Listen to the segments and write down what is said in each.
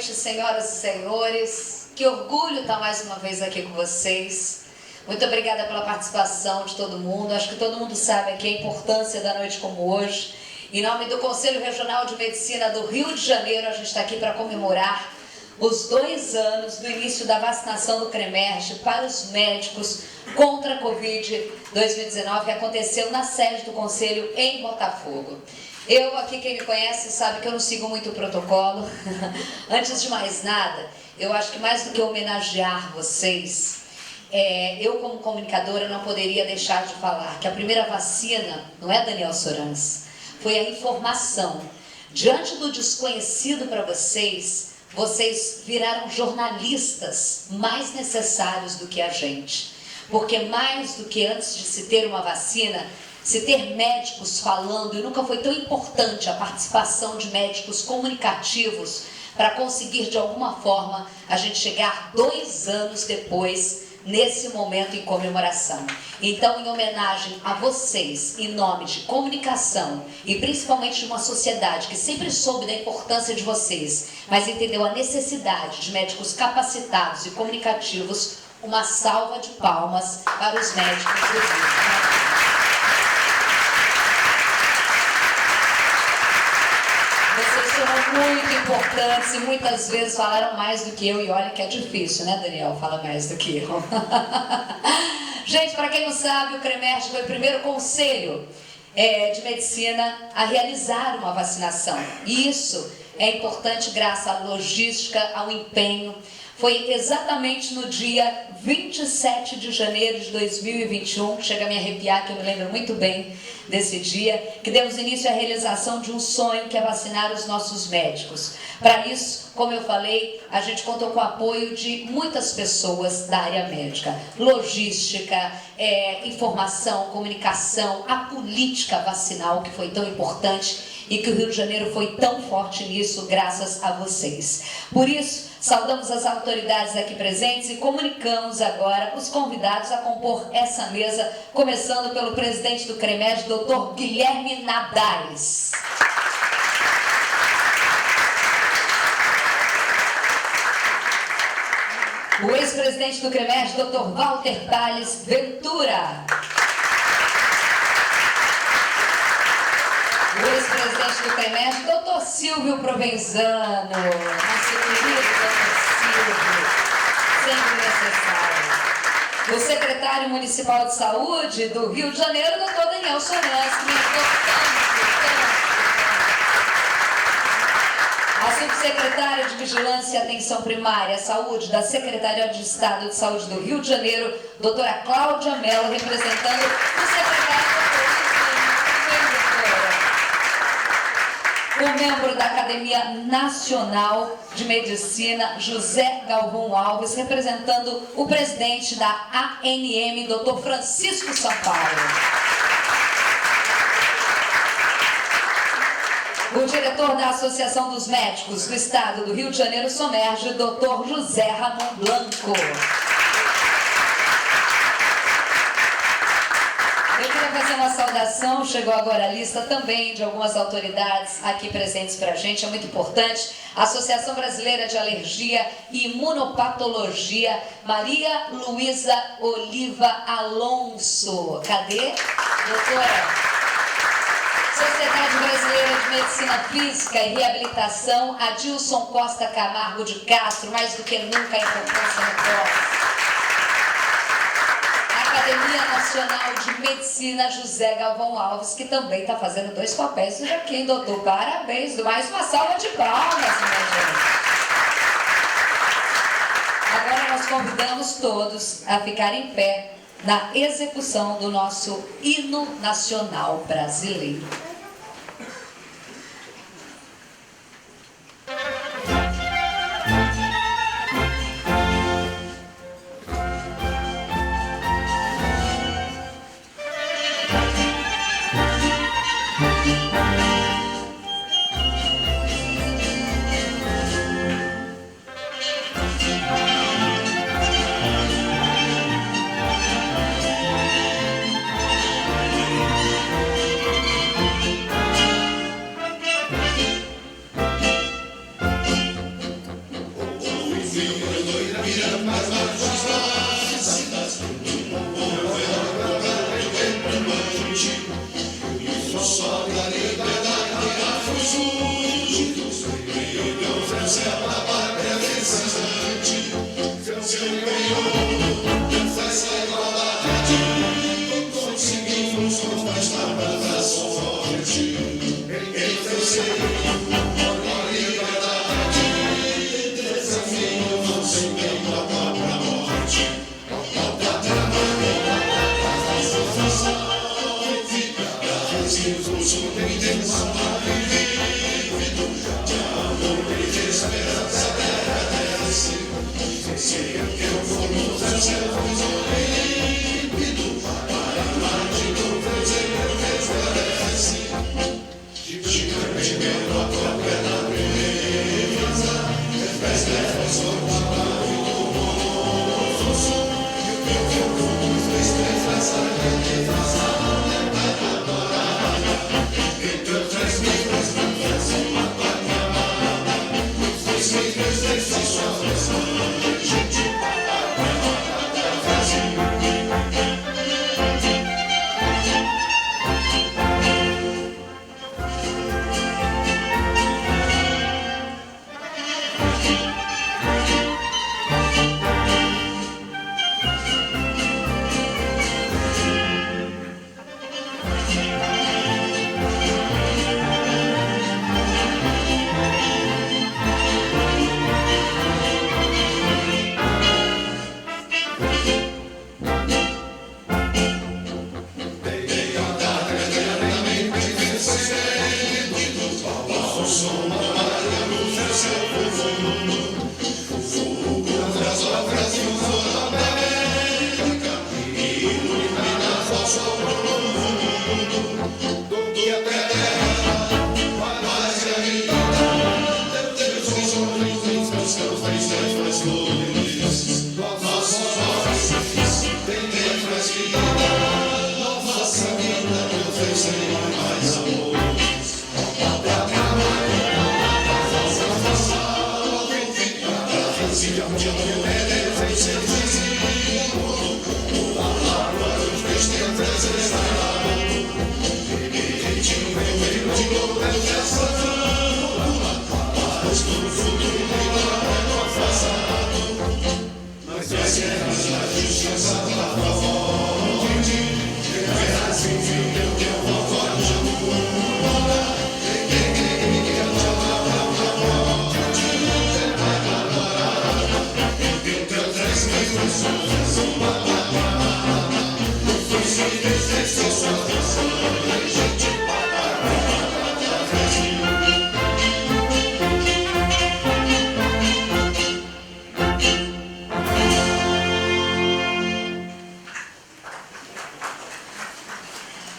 noite, senhoras e senhores. Que orgulho estar mais uma vez aqui com vocês. Muito obrigada pela participação de todo mundo. Acho que todo mundo sabe aqui a importância da noite como hoje. Em nome do Conselho Regional de Medicina do Rio de Janeiro, a gente está aqui para comemorar os 2 anos do início da vacinação do CREMERGE para os médicos contra a Covid 2019, que aconteceu na sede do Conselho em Botafogo. Eu aqui, quem me conhece, sabe que eu não sigo muito o protocolo. Antes de mais nada, eu acho que mais do que homenagear vocês, eu como comunicadora não poderia deixar de falar que a primeira vacina não é Daniel Sorans, foi a informação. Diante do desconhecido para vocês, vocês viraram jornalistas mais necessários do que a gente. Porque mais do que antes de se ter uma vacina, se ter médicos falando, e nunca foi tão importante a participação de médicos comunicativos para conseguir de alguma forma a gente chegar 2 anos depois nesse momento em comemoração. Então, em homenagem a vocês, em nome de comunicação e principalmente de uma sociedade que sempre soube da importância de vocês, mas entendeu a necessidade de médicos capacitados e comunicativos, uma salva de palmas para os médicos do Rio. Vocês foram muito importantes e muitas vezes falaram mais do que eu, e olha que é difícil, né, Daniel? Fala mais do que eu. Gente, para quem não sabe, o CREMERGE foi o primeiro conselho de medicina a realizar uma vacinação. E isso é importante graças à logística, ao empenho. Foi exatamente no dia 27 de janeiro de 2021, chega a me arrepiar, que eu me lembro muito bem desse dia, que demos início à realização de um sonho, que é vacinar os nossos médicos. Para isso, como eu falei, a gente contou com o apoio de muitas pessoas da área médica. Logística, informação, comunicação, a política vacinal, que foi tão importante e que o Rio de Janeiro foi tão forte nisso graças a vocês. Por isso, saudamos as autoridades aqui presentes e comunicamos agora os convidados a compor essa mesa, começando pelo presidente do CREMERGE, Dr. Guilherme Nadares. O ex-presidente do CREMERGE, Dr. Walter Tales Ventura. O ex-presidente do CREMERGE, Dr. Silvio Provenzano. Nosso querido Dr. Silvio, sempre necessário. O secretário municipal de saúde do Rio de Janeiro, Dr. Daniel Sorans, que me ajudou tanto. A subsecretária de Vigilância e Atenção Primária à Saúde da Secretaria de Estado de Saúde do Rio de Janeiro, doutora Cláudia Mello, representando o secretário o membro da Academia Nacional de Medicina, José Galvão Alves, representando o presidente da ANM, Dr. Francisco Sampaio. O diretor da Associação dos Médicos do Estado do Rio de Janeiro, SOMERGE, Dr. José Ramon Blanco. Eu queria fazer uma saudação, chegou agora a lista também de algumas autoridades aqui presentes para a gente, é muito importante. A Associação Brasileira de Alergia e Imunopatologia, Maria Luísa Oliva Alonso. Cadê? Doutora? Sociedade Brasileira de Medicina Física e Reabilitação, Adilson Costa Camargo de Castro, mais do que nunca a importância no próximo. Academia Nacional de Medicina, José Galvão Alves, que também está fazendo 2 papéis hoje aqui, doutor. Parabéns, mais uma salva de palmas, minha gente. Agora nós convidamos todos a ficar em pé na execução do nosso hino nacional brasileiro.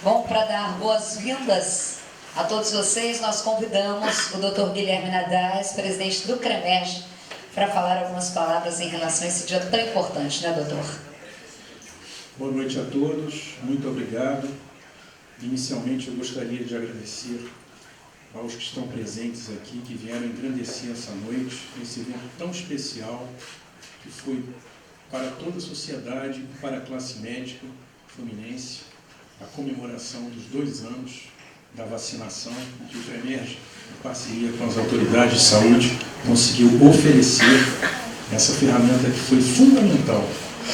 Bom, para dar boas-vindas a todos vocês, nós convidamos o Dr. Guilherme Nadaz, presidente do CREMERGE, para falar algumas palavras em relação a esse dia tão importante, né, doutor? Boa noite a todos, muito obrigado. Inicialmente, eu gostaria de agradecer aos que estão presentes aqui, que vieram engrandecer essa noite, esse evento tão especial, que foi para toda a sociedade, para a classe médica fluminense, a comemoração dos 2 anos da vacinação, que o CREMERGE, em parceria com as autoridades de saúde, conseguiu oferecer essa ferramenta que foi fundamental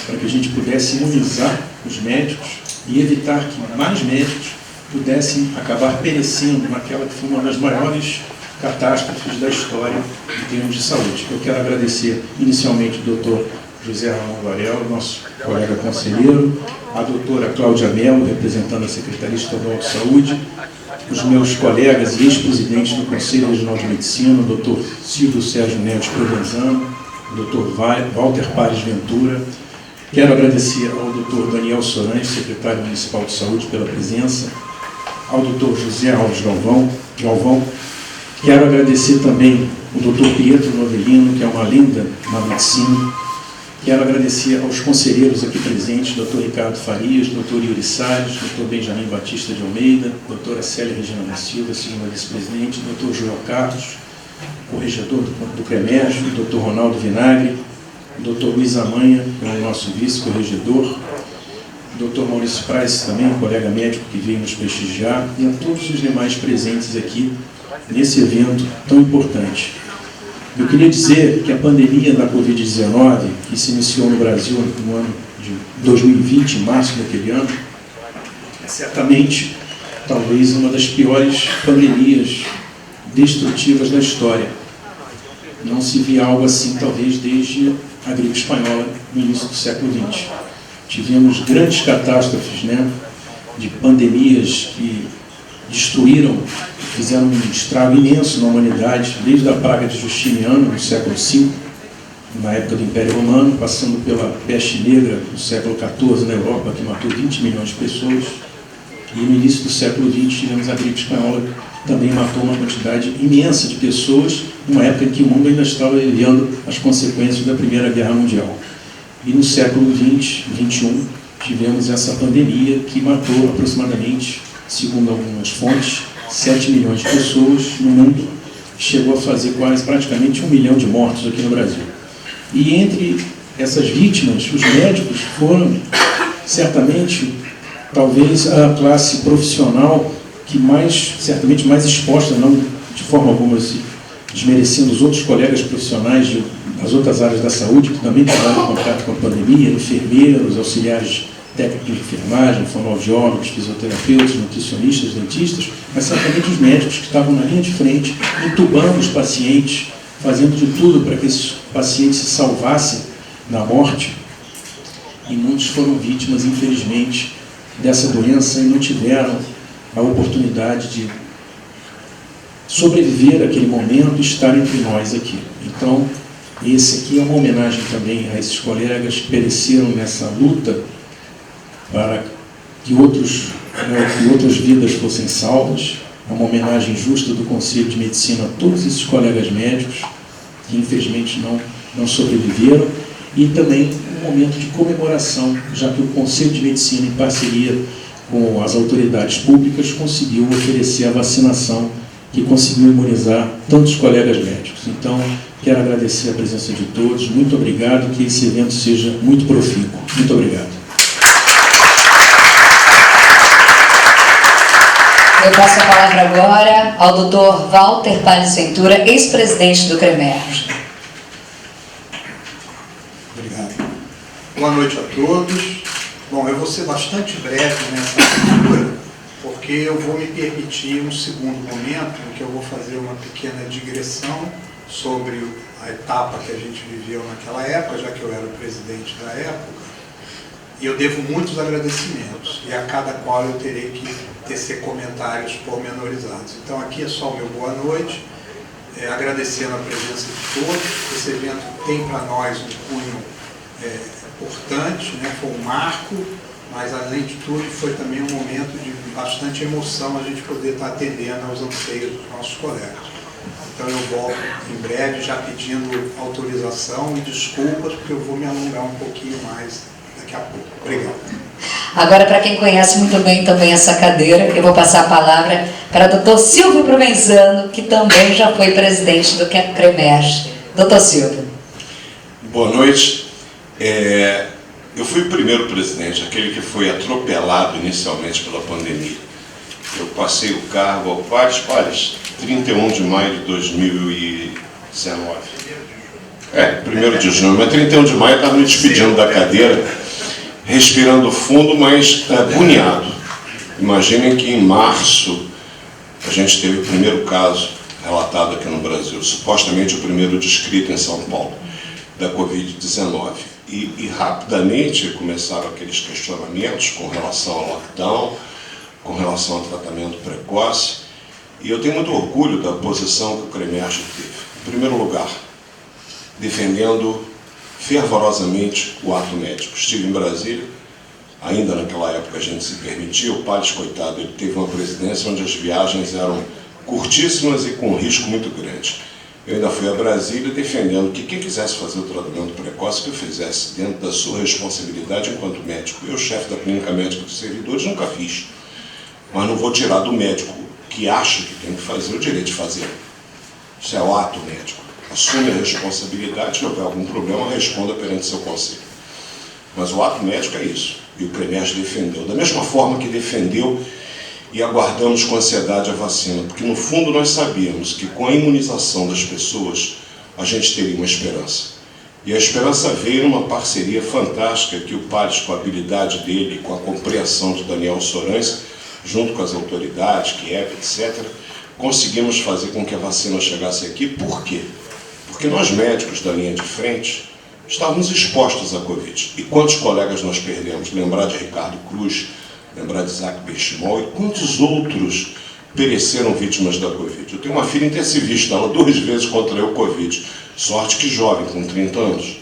para que a gente pudesse imunizar os médicos e evitar que mais médicos pudessem acabar perecendo naquela que foi uma das maiores catástrofes da história em termos de saúde. Eu quero agradecer inicialmente o doutor José Ramon Varela, nosso colega conselheiro, a doutora Cláudia Mello, representando a Secretaria Estadual de Saúde, os meus colegas e ex-presidentes do Conselho Regional de Medicina, o doutor Silvio Sérgio Neves Provenzano, o doutor Walter Pares Ventura. Quero agradecer ao doutor Daniel Sorange, secretário municipal de saúde, pela presença, ao doutor José Alves Galvão. Quero agradecer também o doutor Pietro Novelino, que é uma lenda na medicina. Quero agradecer aos conselheiros aqui presentes, doutor Ricardo Farias, doutor Yuri Salles, doutor Benjamin Batista de Almeida, doutora Célia Regina da Silva, segunda vice-presidente, doutor Joel Carlos, corregedor do CREMERGE, doutor Ronaldo Vinagre, doutor Luiz Amanha, que é o nosso vice-corregedor, doutor Maurício Price, também um colega médico que veio nos prestigiar, e a todos os demais presentes aqui nesse evento tão importante. Eu queria dizer que a pandemia da Covid-19, que se iniciou no Brasil no ano de 2020, em março daquele ano, é certamente, talvez, uma das piores pandemias destrutivas da história. Não se via algo assim, talvez, desde a gripe espanhola, no início do século XX. Tivemos grandes catástrofes, né, de pandemias que destruíram, fizeram um estrago imenso na humanidade, desde a praga de Justiniano, no século V, na época do Império Romano, passando pela peste negra, no século XIV, na Europa, que matou 20 milhões de pessoas, e no início do século XX tivemos a gripe espanhola, que também matou uma quantidade imensa de pessoas, numa época em que o mundo ainda estava vivendo as consequências da Primeira Guerra Mundial. E no século XX, XXI, tivemos essa pandemia que matou aproximadamente, segundo algumas fontes, 7 milhões de pessoas no mundo, chegou a fazer quase praticamente 1 milhão de mortos aqui no Brasil. E entre essas vítimas, os médicos foram, certamente, talvez a classe profissional que certamente mais exposta, não de forma alguma desmerecendo os outros colegas profissionais das outras áreas da saúde, que também trabalham em contato com a pandemia, enfermeiros, auxiliares técnicos de enfermagem, fonoaudiólogos, fisioterapeutas, nutricionistas, dentistas, mas certamente os médicos que estavam na linha de frente, entubando os pacientes, fazendo de tudo para que esses pacientes se salvassem da morte. E muitos foram vítimas, infelizmente, dessa doença e não tiveram a oportunidade de sobreviver àquele momento e estar entre nós aqui. Então, esse aqui é uma homenagem também a esses colegas que pereceram nessa luta para que outras vidas fossem salvas. É uma homenagem justa do Conselho de Medicina a todos esses colegas médicos que infelizmente não sobreviveram, e também um momento de comemoração, já que o Conselho de Medicina, em parceria com as autoridades públicas, conseguiu oferecer a vacinação que conseguiu imunizar tantos colegas médicos. Então, quero agradecer a presença de todos, muito obrigado, que esse evento seja muito profícuo. Muito obrigado. Eu passo a palavra agora ao Dr. Walter Palles Ventura, ex-presidente do CREMERGE. Obrigado. Boa noite a todos. Bom, eu vou ser bastante breve nessa abertura, porque eu vou me permitir um segundo momento em que eu vou fazer uma pequena digressão sobre a etapa que a gente viveu naquela época, já que eu era o presidente da época, e eu devo muitos agradecimentos, e a cada qual eu terei que tecer comentários pormenorizados. Então aqui é só o meu boa noite, agradecendo a presença de todos. Esse evento tem para nós um cunho importante, né? Foi um marco, mas além de tudo foi também um momento de bastante emoção a gente poder estar atendendo aos anseios dos nossos colegas. Então eu volto em breve já pedindo autorização e desculpas, porque eu vou me alongar um pouquinho mais daqui a pouco. Obrigado. Agora, para quem conhece muito bem também essa cadeira, eu vou passar a palavra para o Dr. Silvio Provenzano, que também já foi presidente do CREMERGE. Dr. Silvio. Boa noite. Eu fui o primeiro presidente, aquele que foi atropelado inicialmente pela pandemia. Eu passei o cargo ao Palles, 31 de maio de 2019. 1º de junho, mas 31 de maio estava me despedindo da cadeira, respirando fundo, mas agoniado. Imaginem que em março a gente teve o primeiro caso relatado aqui no Brasil, supostamente o primeiro descrito em São Paulo, da Covid-19. E rapidamente começaram aqueles questionamentos com relação ao lockdown, com relação ao tratamento precoce, e eu tenho muito orgulho da posição que o CREMERGE teve. Em primeiro lugar, defendendo fervorosamente o ato médico. Estive em Brasília, ainda naquela época a gente se permitia, o Palles, coitado, ele teve uma presidência onde as viagens eram curtíssimas e com um risco muito grande. Eu ainda fui a Brasília defendendo que quem quisesse fazer o tratamento precoce, que o fizesse dentro da sua responsabilidade enquanto médico. Eu, chefe da clínica médica dos servidores, nunca fiz. Mas não vou tirar do médico que acha que tem que fazer o direito de fazer. Isso é o ato médico. Assume a responsabilidade, se houver algum problema, responda perante seu conselho. Mas o ato médico é isso. E o CREMERGE defendeu. Da mesma forma que defendeu e aguardamos com ansiedade a vacina, porque no fundo nós sabíamos que com a imunização das pessoas a gente teria uma esperança. E a esperança veio numa parceria fantástica que o Palles, com a habilidade dele, com a compreensão de Daniel Sorães, junto com as autoridades, Kiev, etc., conseguimos fazer com que a vacina chegasse aqui. Por quê? Porque nós médicos da linha de frente estávamos expostos à Covid. E quantos colegas nós perdemos? Lembrar de Ricardo Cruz, lembrar de Isaac Benchimol e quantos outros pereceram vítimas da Covid. Eu tenho uma filha intensivista, ela 2 vezes contraiu o Covid. Sorte que jovem, com 30 anos.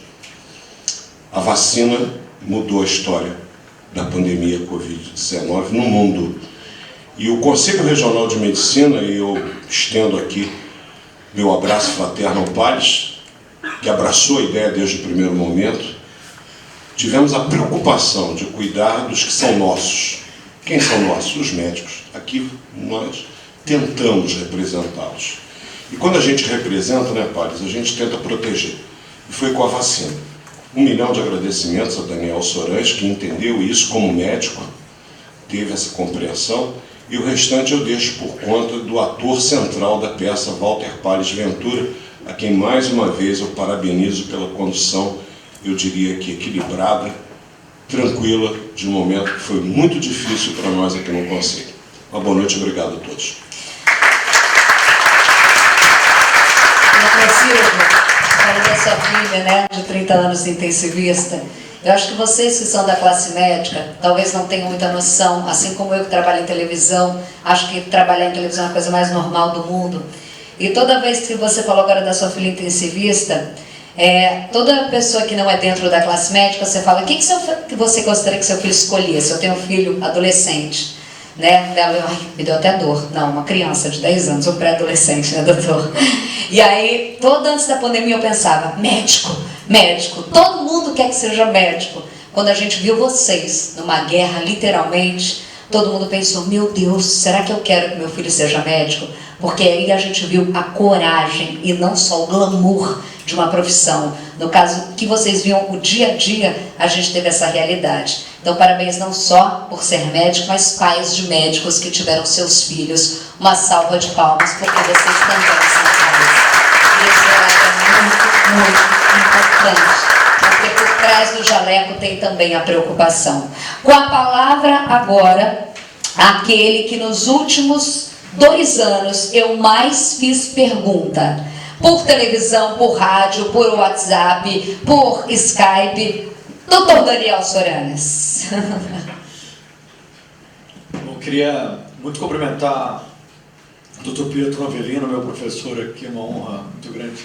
A vacina mudou a história da pandemia Covid-19 no mundo. E o Conselho Regional de Medicina, e eu estendo aqui meu abraço fraterno ao Palles, que abraçou a ideia desde o primeiro momento, tivemos a preocupação de cuidar dos que são nossos. Quem são nossos? Os médicos. Aqui nós tentamos representá-los. E quando a gente representa, né, Palles, a gente tenta proteger. E foi com a vacina. 1 milhão de agradecimentos a Daniel Sorães, que entendeu isso como médico, teve essa compreensão, e o restante eu deixo por conta do ator central da peça, Walter Palles Ventura, a quem mais uma vez eu parabenizo pela condução, eu diria que equilibrada, tranquila, de um momento que foi muito difícil para nós aqui no Conselho. Uma boa noite e obrigado a todos. Falando da sua filha, né, de 30 anos de intensivista, eu acho que vocês que são da classe médica, talvez não tenham muita noção, assim como eu que trabalho em televisão, acho que trabalhar em televisão é a coisa mais normal do mundo. E toda vez que você falou agora da sua filha intensivista, Toda pessoa que não é dentro da classe médica, você fala, o que você gostaria que seu filho escolhesse? Eu tenho um filho adolescente, né? Ai, me deu até dor. Não, uma criança de 10 anos, um pré-adolescente, né, doutor? E aí, antes da pandemia eu pensava, médico, médico, todo mundo quer que seja médico. Quando a gente viu vocês numa guerra, literalmente, todo mundo pensou, meu Deus, será que eu quero que meu filho seja médico? Porque aí a gente viu a coragem e não só o glamour de uma profissão. No caso que vocês viam o dia a dia, a gente teve essa realidade. Então, parabéns não só por ser médico, mas pais de médicos que tiveram seus filhos. Uma salva de palmas, porque vocês também são pais. E isso é muito importante, porque por trás do jaleco tem também a preocupação. Com a palavra agora, aquele que nos últimos 2 anos eu mais fiz pergunta, por televisão, por rádio, por WhatsApp, por Skype, doutor Daniel Soranes. Eu queria muito cumprimentar o doutor Pietro Novelino, meu professor aqui, uma honra muito grande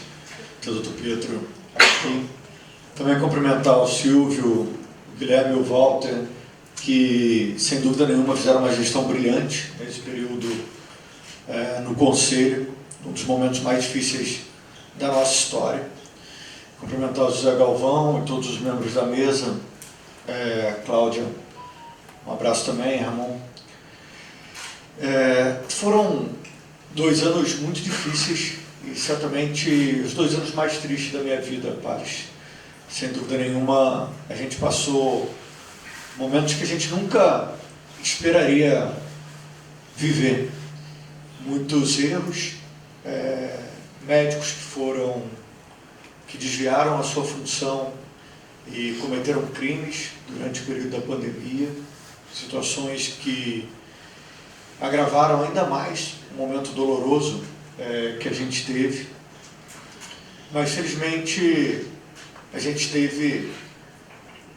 ter o doutor Pietro aqui. Também cumprimentar o Silvio, o Guilherme e o Walter, que sem dúvida nenhuma fizeram uma gestão brilhante nesse período no Conselho, um dos momentos mais difíceis da nossa história. Cumprimentar o José Galvão e todos os membros da mesa, Cláudia, um abraço também, Ramon. Foram 2 anos muito difíceis e certamente os 2 anos mais tristes da minha vida, Pares. Sem dúvida nenhuma, a gente passou momentos que a gente nunca esperaria viver. Muitos erros, médicos que desviaram a sua função e cometeram crimes durante o período da pandemia, situações que agravaram ainda mais o momento doloroso que a gente teve. Mas, felizmente, a gente teve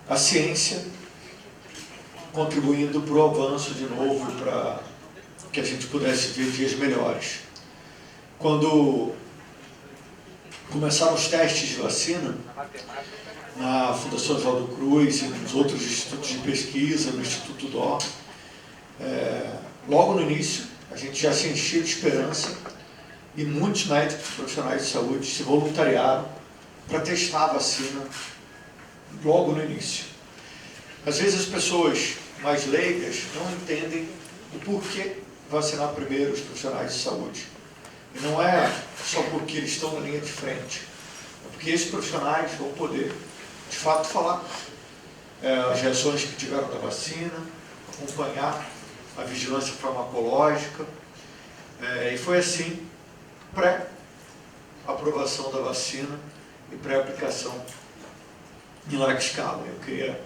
a ciência contribuindo para o avanço de novo, para que a gente pudesse ver dias melhores. Quando começaram os testes de vacina, na Fundação Oswaldo Cruz e nos outros institutos de pesquisa, no Instituto DOR, logo no início, a gente já se enchia de esperança e muitos médicos profissionais de saúde se voluntariaram para testar a vacina logo no início. Às vezes as pessoas mais leigas não entendem o porquê vacinar primeiro os profissionais de saúde. E não é só porque eles estão na linha de frente, é porque esses profissionais vão poder, de fato, falar as reações que tiveram da vacina, acompanhar a vigilância farmacológica, e foi assim, pré-aprovação da vacina e pré-aplicação em larga escala. Eu queria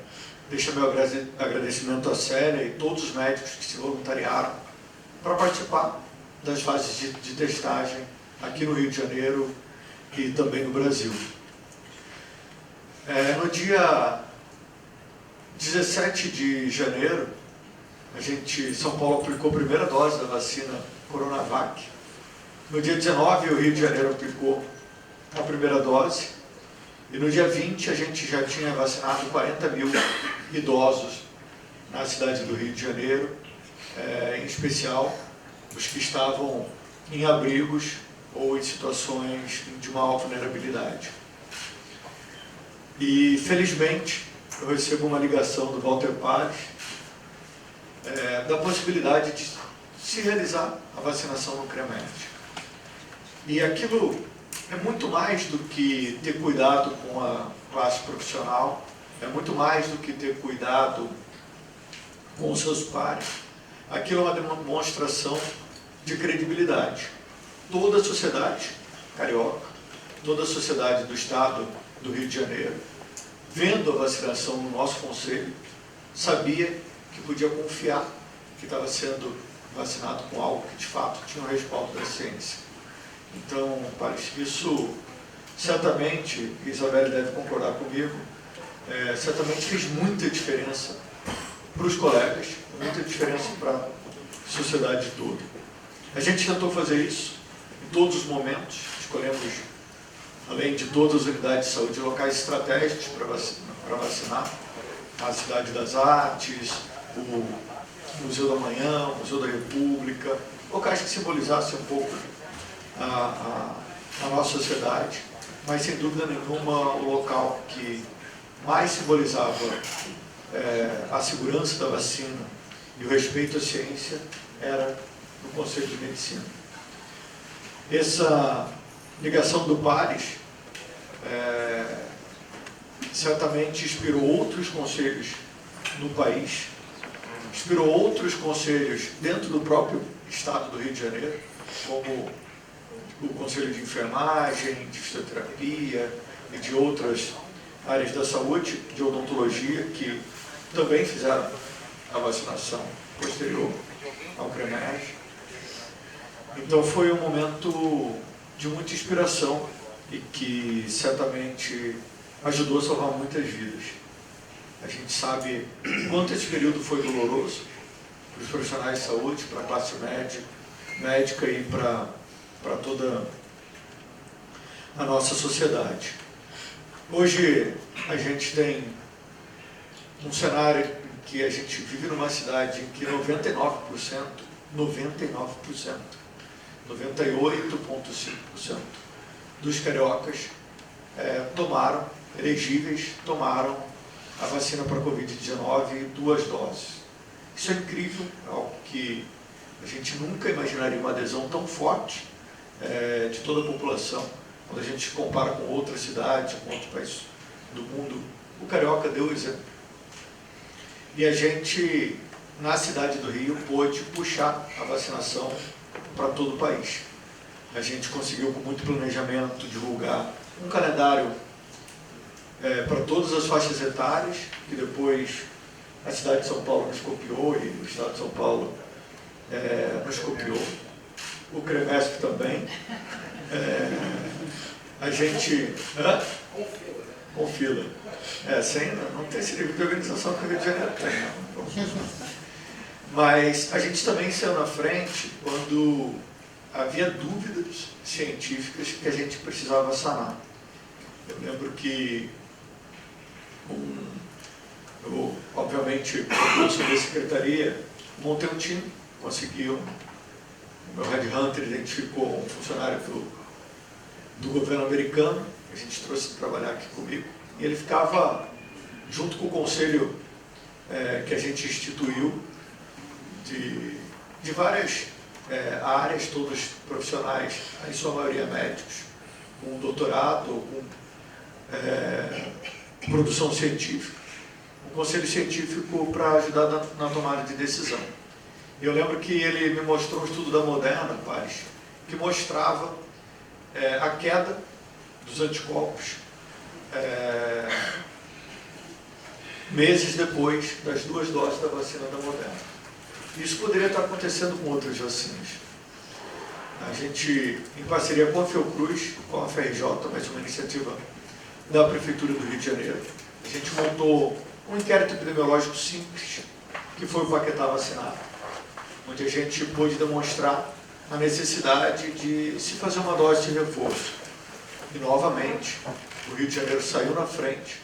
deixar meu agradecimento à Célia e todos os médicos que se voluntariaram para participar das fases de testagem aqui no Rio de Janeiro e também no Brasil. No dia 17 de janeiro, São Paulo aplicou a primeira dose da vacina Coronavac. No dia 19, o Rio de Janeiro aplicou a primeira dose. E no dia 20, a gente já tinha vacinado 40 mil idosos na cidade do Rio de Janeiro, em especial os que estavam em abrigos ou em situações de maior vulnerabilidade. E, felizmente, eu recebo uma ligação do Walter Pares da possibilidade de se realizar a vacinação no CREMERG. E aquilo é muito mais do que ter cuidado com a classe profissional, é muito mais do que ter cuidado com os seus pares. Aquilo é uma demonstração de credibilidade. Toda a sociedade carioca, toda a sociedade do Estado do Rio de Janeiro, vendo a vacinação no nosso conselho, sabia que podia confiar que estava sendo vacinado com algo que de fato tinha o respaldo da ciência. Então, isso certamente, Isabel deve concordar comigo, certamente fez muita diferença para os colegas, muita diferença para a sociedade toda. A gente tentou fazer isso em todos os momentos, escolhemos além de todas as unidades de saúde, locais estratégicos para vacinar, a Cidade das Artes, o Museu da Manhã, o Museu da República, locais que simbolizassem um pouco a nossa sociedade, mas sem dúvida nenhuma o local que mais simbolizava a segurança da vacina e o respeito à ciência era no Conselho de Medicina. Essa ligação do Pares certamente inspirou outros conselhos no país, inspirou outros conselhos dentro do próprio estado do Rio de Janeiro, como o Conselho de Enfermagem, de Fisioterapia e de outras áreas da saúde, de odontologia, que também fizeram a vacinação posterior ao CREMERGE. Então foi um momento de muita inspiração e que certamente ajudou a salvar muitas vidas. A gente sabe quanto esse período foi doloroso para os profissionais de saúde, para a classe médica e para toda a nossa sociedade. Hoje a gente tem um cenário em que a gente vive numa cidade em que 98,5% dos cariocas tomaram a vacina para a Covid-19 em 2 doses. Isso é incrível, é algo que a gente nunca imaginaria uma adesão tão forte de toda a população. Quando a gente compara com outras cidades, com outros países do mundo, o carioca deu o exemplo. E a gente, na cidade do Rio, pôde puxar a vacinação para todo o país. A gente conseguiu, com muito planejamento, divulgar um calendário para todas as faixas etárias, que depois a cidade de São Paulo nos copiou e o estado de São Paulo nos copiou. O CREMESP também. A gente... Com fila. Não tem esse nível de organização que o Rio de Janeiro tem. Mas a gente também saiu na frente quando havia dúvidas científicas que a gente precisava sanar. Eu lembro que, eu, obviamente, eu sou da secretaria, montei um time, conseguiu. O meu headhunter identificou um funcionário do governo americano, que a gente trouxe para trabalhar aqui comigo, e ele ficava junto com o conselho que a gente instituiu, de várias áreas, todos profissionais, em sua maioria médicos, com doutorado, com produção científica. Um conselho científico para ajudar na tomada de decisão. E eu lembro que ele me mostrou um estudo da Moderna, Pares, que mostrava a queda dos anticorpos meses depois das 2 doses da vacina da Moderna. Isso poderia estar acontecendo com outras vacinas. A gente, em parceria com a Fiocruz, com a FRJ, mas uma iniciativa da Prefeitura do Rio de Janeiro, a gente montou um inquérito epidemiológico simples, que foi o Paquetá Vacinado, onde a gente pôde demonstrar a necessidade de se fazer uma dose de reforço. E, novamente, o Rio de Janeiro saiu na frente,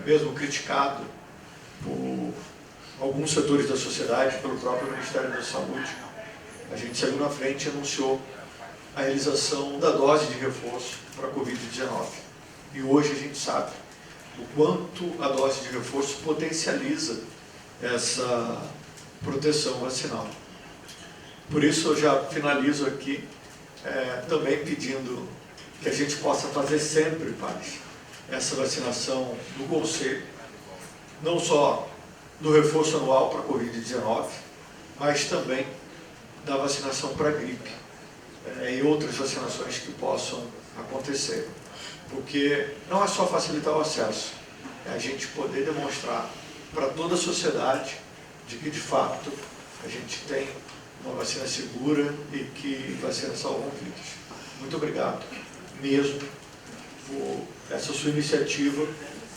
mesmo criticado por alguns setores da sociedade, pelo próprio Ministério da Saúde. A gente saiu na frente e anunciou a realização da dose de reforço para a Covid-19. E hoje a gente sabe o quanto a dose de reforço potencializa essa proteção vacinal. Por isso eu já finalizo aqui também pedindo que a gente possa fazer sempre, Pares, essa vacinação do Conselho, não só do reforço anual para a Covid-19, mas também da vacinação para a gripe e outras vacinações que possam acontecer. Porque não é só facilitar o acesso, é a gente poder demonstrar para toda a sociedade de que, de fato, a gente tem uma vacina segura e que vacinas salvam vidas. Muito obrigado mesmo por essa sua iniciativa,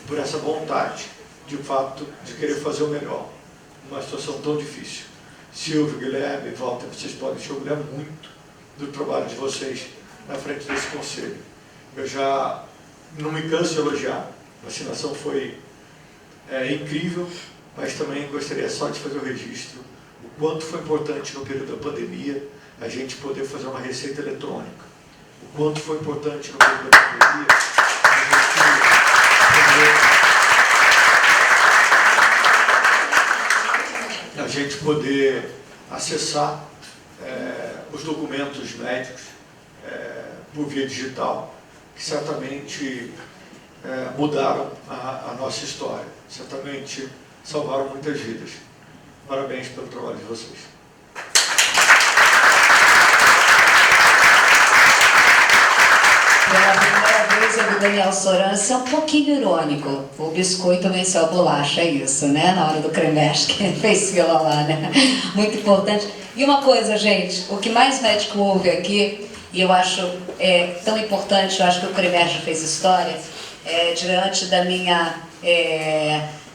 por essa vontade, de fato, de querer fazer o melhor numa situação tão difícil. Silvio, Guilherme, Walter, vocês podem se orgulhar muito do trabalho de vocês na frente desse conselho. eu já não me canso de elogiar. A vacinação foi incrível, mas também gostaria só de fazer o registro o quanto foi importante no período da pandemia a gente poder fazer uma receita eletrônica. O quanto foi importante no período da pandemia a gente poder acessar os documentos médicos por via digital, que certamente mudaram a nossa história, certamente salvaram muitas vidas. Parabéns pelo trabalho de vocês. Pela primeira vez eu vi Daniel Soranço, é um pouquinho irônico. O biscoito venceu a bolacha, é isso, né? Na hora do cremesh, que fez fila lá, né? Muito importante. E uma coisa, gente, o que mais médico ouve aqui, e eu acho tão importante, eu acho que o cremesh fez história, diante da minha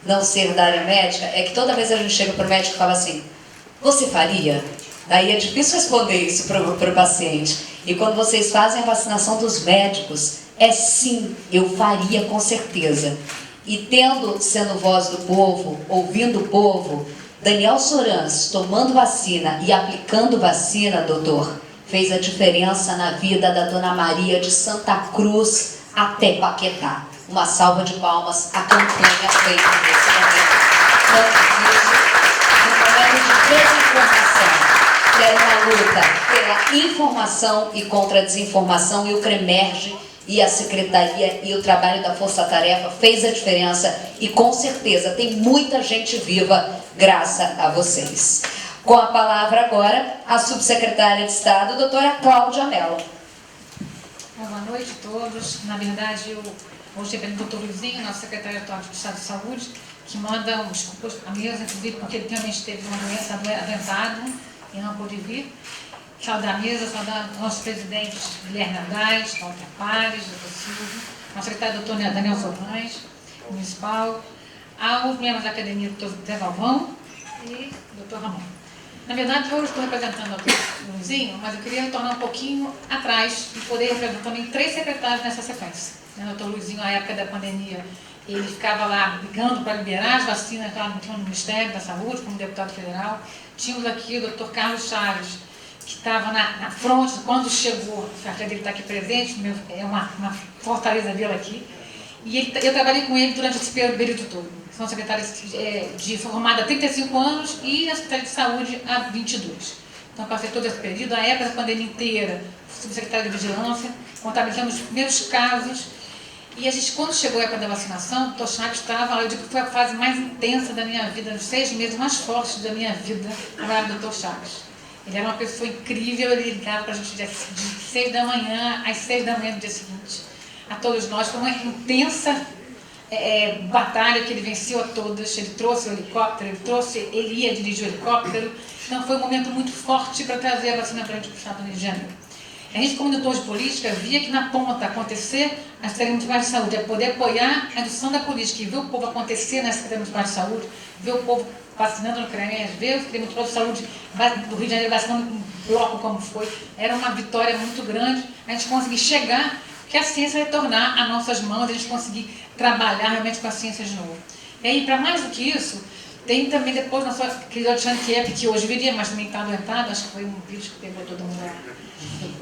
não ser da área médica, é que toda vez a gente chega para o médico e fala assim, você faria? Daí é difícil responder isso para o paciente. E quando vocês fazem a vacinação dos médicos, sim, eu faria com certeza. E sendo voz do povo, ouvindo o povo, Daniel Soranço tomando vacina e aplicando vacina, doutor, fez a diferença na vida da Dona Maria de Santa Cruz até Paquetá. Uma salva de palmas à campanha feita nesse momento. No momento de desinformação, que era uma luta pela informação e contra a desinformação, e o CREMERGE e a Secretaria e o trabalho da Força Tarefa fez a diferença, e com certeza tem muita gente viva graças a vocês. Com a palavra agora, a Subsecretária de Estado, doutora Cláudia Mello. Boa noite a todos. Na verdade, hoje é o doutor Luizinho, nosso secretário atual de Estado de Saúde, que manda desculpas à mesa, inclusive porque ele realmente teve uma doença adoentada e não pôde vir. Saudar a mesa, saudar nossos presidentes Guilherme Haddad, Walter Pares, doutor Silvio, nosso secretário doutor Daniel Soranço, municipal, aos membros da academia, doutor Zé Galvão e doutor Ramon. Na verdade, hoje estou representando o doutor Luizinho, mas eu queria retornar um pouquinho atrás e poder representar também 3 secretários nessa sequência. O doutor Luizinho, na época da pandemia, ele ficava lá brigando para liberar as vacinas lá no Ministério da Saúde, como deputado federal. Tínhamos aqui o doutor Carlos Chaves, que estava na fronte, quando chegou, a carteira dele está aqui presente, é uma fortaleza vê-lo aqui. E eu trabalhei com ele durante esse período todo. São secretários de formada há 35 anos e a Secretaria de Saúde há 22. Então, passei todo esse período, a época da pandemia inteira, subsecretário de Vigilância, contabilizamos os primeiros casos. E a gente, quando chegou a época da vacinação, o doutor Chaves estava, eu digo que foi a fase mais intensa da minha vida, nos 6 meses mais fortes da minha vida, trabalhar com o doutor Chaves. Ele era uma pessoa incrível, ele ligava para a gente de 6 da manhã às 6 da manhã do dia seguinte. A todos nós, foi uma intensa batalha que ele venceu a todas. Ele trouxe o helicóptero, ele ia dirigir o helicóptero. Então foi um momento muito forte para trazer a vacina para a gente para o estado do Rio de Janeiro. A gente, como indutor de política, via que na ponta acontecer a Secretaria Municipal de Saúde, é poder apoiar a indução da política e ver o povo acontecer na Secretaria Municipal de Saúde, ver o povo vacinando no CREMERGE, ver o Secretaria Municipal de Saúde do Rio de Janeiro vacinando um bloco como foi. Era uma vitória muito grande a gente conseguir chegar, que a ciência retornar às nossas mãos, a gente conseguir trabalhar realmente com a ciência de novo. E aí, para mais do que isso, tem também depois nosso querido Alexandre Kiep, que hoje viria, mas também está adoentado, acho que foi um vírus que pegou todo mundo lá.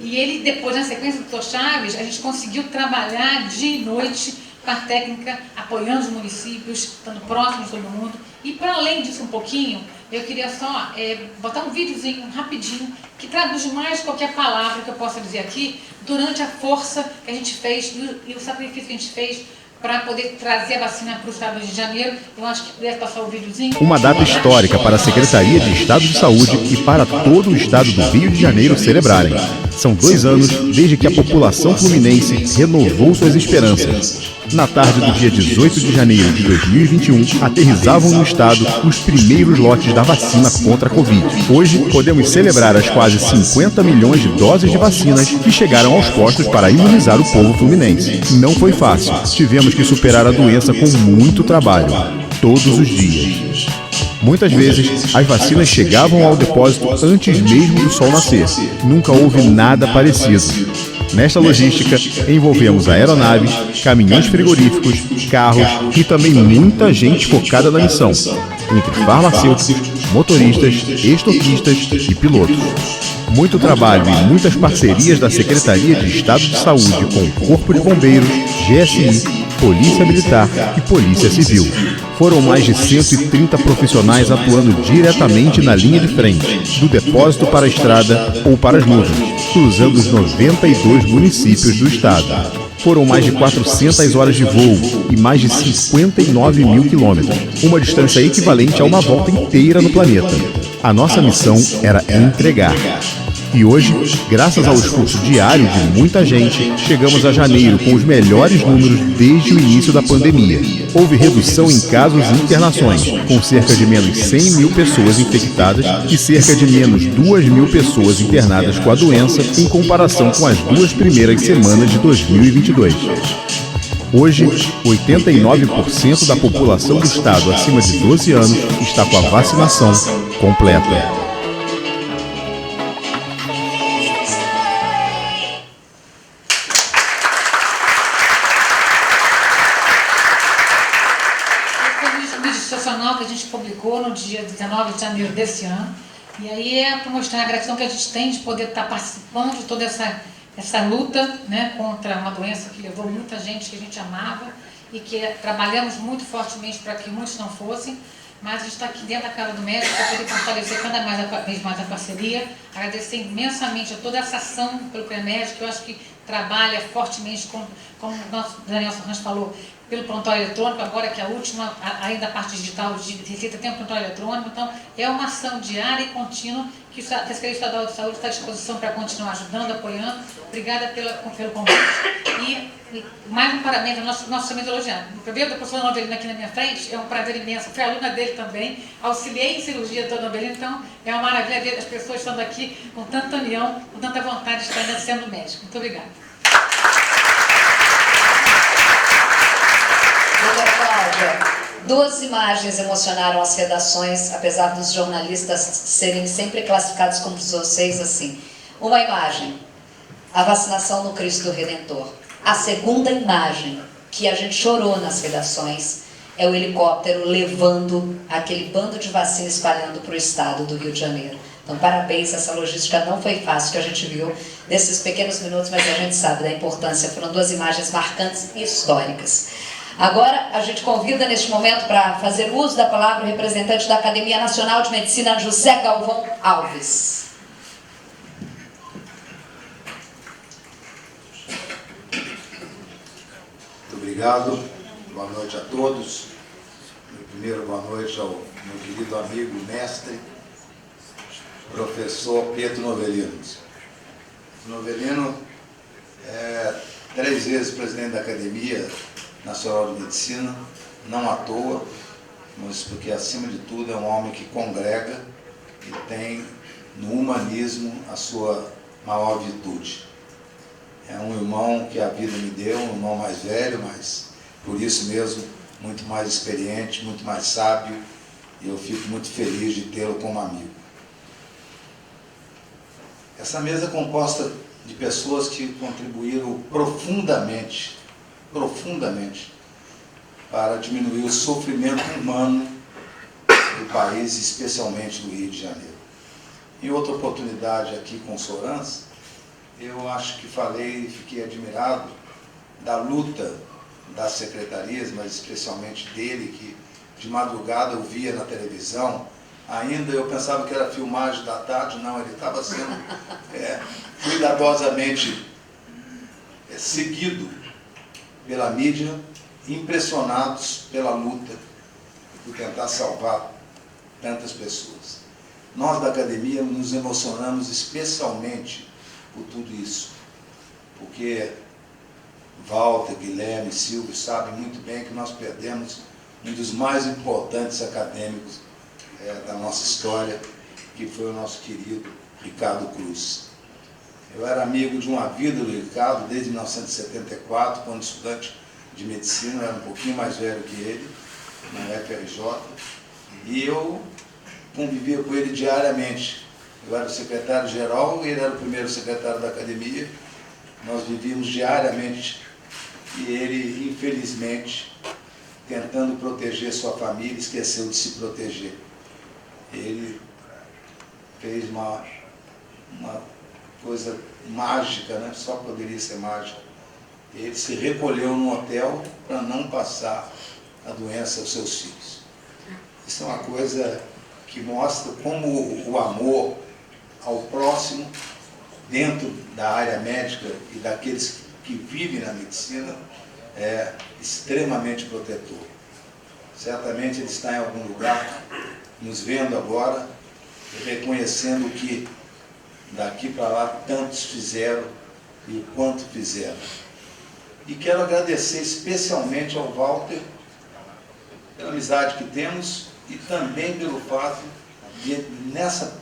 E ele, depois, na sequência do Dr. Chaves, a gente conseguiu trabalhar dia e noite com a técnica, apoiando os municípios, estando próximos de todo mundo. E, para além disso, um pouquinho, eu queria só botar um videozinho rapidinho que traduz mais qualquer palavra que eu possa dizer aqui durante a força que a gente fez e o sacrifício que a gente fez para poder trazer a vacina para o estado do Rio de Janeiro. Eu acho que pudesse passar o videozinho. Uma data histórica para a Secretaria de Estado de Saúde e para todo o estado do Rio de Janeiro celebrarem. São 2 anos desde que a população fluminense renovou suas esperanças. Na tarde do dia 18 de janeiro de 2021, aterrizavam no estado os primeiros lotes da vacina contra a Covid. Hoje, podemos celebrar as quase 50 milhões de doses de vacinas que chegaram aos postos para imunizar o povo fluminense. Não foi fácil. Tivemos que superar a doença com muito trabalho, todos os dias. Muitas vezes, as vacinas chegavam ao depósito antes mesmo do sol nascer. Nunca houve nada parecido. Nesta logística, envolvemos aeronaves, caminhões frigoríficos, carros e também muita gente focada na missão, entre farmacêuticos, motoristas, estoquistas e pilotos. Muito trabalho e muitas parcerias da Secretaria de Estado de Saúde com o Corpo de Bombeiros, GSI, Polícia Militar e Polícia Civil. Foram mais de 130 profissionais atuando diretamente na linha de frente, do depósito para a estrada ou para as nuvens, cruzando os 92 municípios do estado. Foram mais de 400 horas de voo e mais de 59 mil quilômetros, uma distância equivalente a uma volta inteira no planeta. A nossa missão era entregar. E hoje, graças ao esforço diário de muita gente, chegamos a janeiro com os melhores números desde o início da pandemia. Houve redução em casos e internações, com cerca de menos 100 mil pessoas infectadas e cerca de menos 2 mil pessoas internadas com a doença em comparação com as 2 primeiras semanas de 2022. Hoje, 89% da população do estado acima de 12 anos está com a vacinação completa. Que a gente publicou no dia 19 de janeiro desse ano, e aí é para mostrar a gratidão que a gente tem de poder estar participando de toda essa luta, né, contra uma doença que levou muita gente que a gente amava e que trabalhamos muito fortemente para que muitos não fossem, mas a gente está aqui dentro da Casa do Médico para poder fortalecer cada vez mais a parceria, agradecer imensamente a toda essa ação pelo CREMED, que eu acho que trabalha fortemente, como o nosso Daniel Sorrans falou, pelo prontuário eletrônico, agora que a última, além da parte digital de receita, tem o prontuário eletrônico, então é uma ação diária e contínua que a Secretaria Estadual de Saúde está à disposição para continuar ajudando, apoiando. Obrigada pelo convite. E mais um parabéns ao nosso também elogiado. O ver a professora Novelina aqui na minha frente é um prazer imenso. Fui aluna dele também, auxiliei em cirurgia da Novelina, então é uma maravilha ver as pessoas estando aqui com tanta união, com tanta vontade de estar sendo médico. Muito obrigada. Doutora Cláudia, 2 imagens emocionaram as redações, apesar dos jornalistas serem sempre classificados como vocês assim. Uma imagem, a vacinação no Cristo Redentor. A segunda imagem, que a gente chorou nas redações, é o helicóptero levando aquele bando de vacina espalhando para o estado do Rio de Janeiro. Então, parabéns, essa logística não foi fácil, que a gente viu nesses pequenos minutos, mas a gente sabe da importância. Foram 2 imagens marcantes e históricas. Agora, a gente convida neste momento para fazer uso da palavra o representante da Academia Nacional de Medicina, José Galvão Alves. Muito obrigado. Boa noite a todos. Primeiro, boa noite ao meu querido amigo, mestre, professor Pietro Novelino. Novelino é 3 vezes presidente da Academia Nacional de Medicina, não à toa, mas porque, acima de tudo, é um homem que congrega e tem no humanismo a sua maior virtude. É um irmão que a vida me deu, um irmão mais velho, mas por isso mesmo muito mais experiente, muito mais sábio, e eu fico muito feliz de tê-lo como amigo. Essa mesa é composta de pessoas que contribuíram profundamente para diminuir o sofrimento humano do país, especialmente do Rio de Janeiro. Em outra oportunidade aqui com o Sorrans, eu acho que falei e fiquei admirado da luta das secretarias, mas especialmente dele, que de madrugada eu via na televisão. Ainda eu pensava que era filmagem da tarde, não, ele estava sendo cuidadosamente seguido pela mídia, impressionados pela luta, por tentar salvar tantas pessoas. Nós da Academia nos emocionamos especialmente por tudo isso, porque Walter, Guilherme, Silvio sabem muito bem que nós perdemos um dos mais importantes acadêmicos da nossa história, que foi o nosso querido Ricardo Cruz. Eu era amigo de uma vida do Ricardo desde 1974, quando estudante de medicina, eu era um pouquinho mais velho que ele, na FRJ, e eu convivia com ele diariamente. Eu era o secretário-geral e ele era o primeiro secretário da Academia, nós vivíamos diariamente e ele, infelizmente, tentando proteger sua família, esqueceu de se proteger. Ele fez uma coisa mágica, né? Só poderia ser mágica. Ele se recolheu no hotel para não passar a doença aos seus filhos. Isso é uma coisa que mostra como o amor ao próximo, dentro da área médica e daqueles que vivem na medicina, é extremamente protetor. Certamente ele está em algum lugar, nos vendo agora, reconhecendo que daqui para lá tantos fizeram e o quanto fizeram. E quero agradecer especialmente ao Walter pela amizade que temos e também pelo fato de, nessa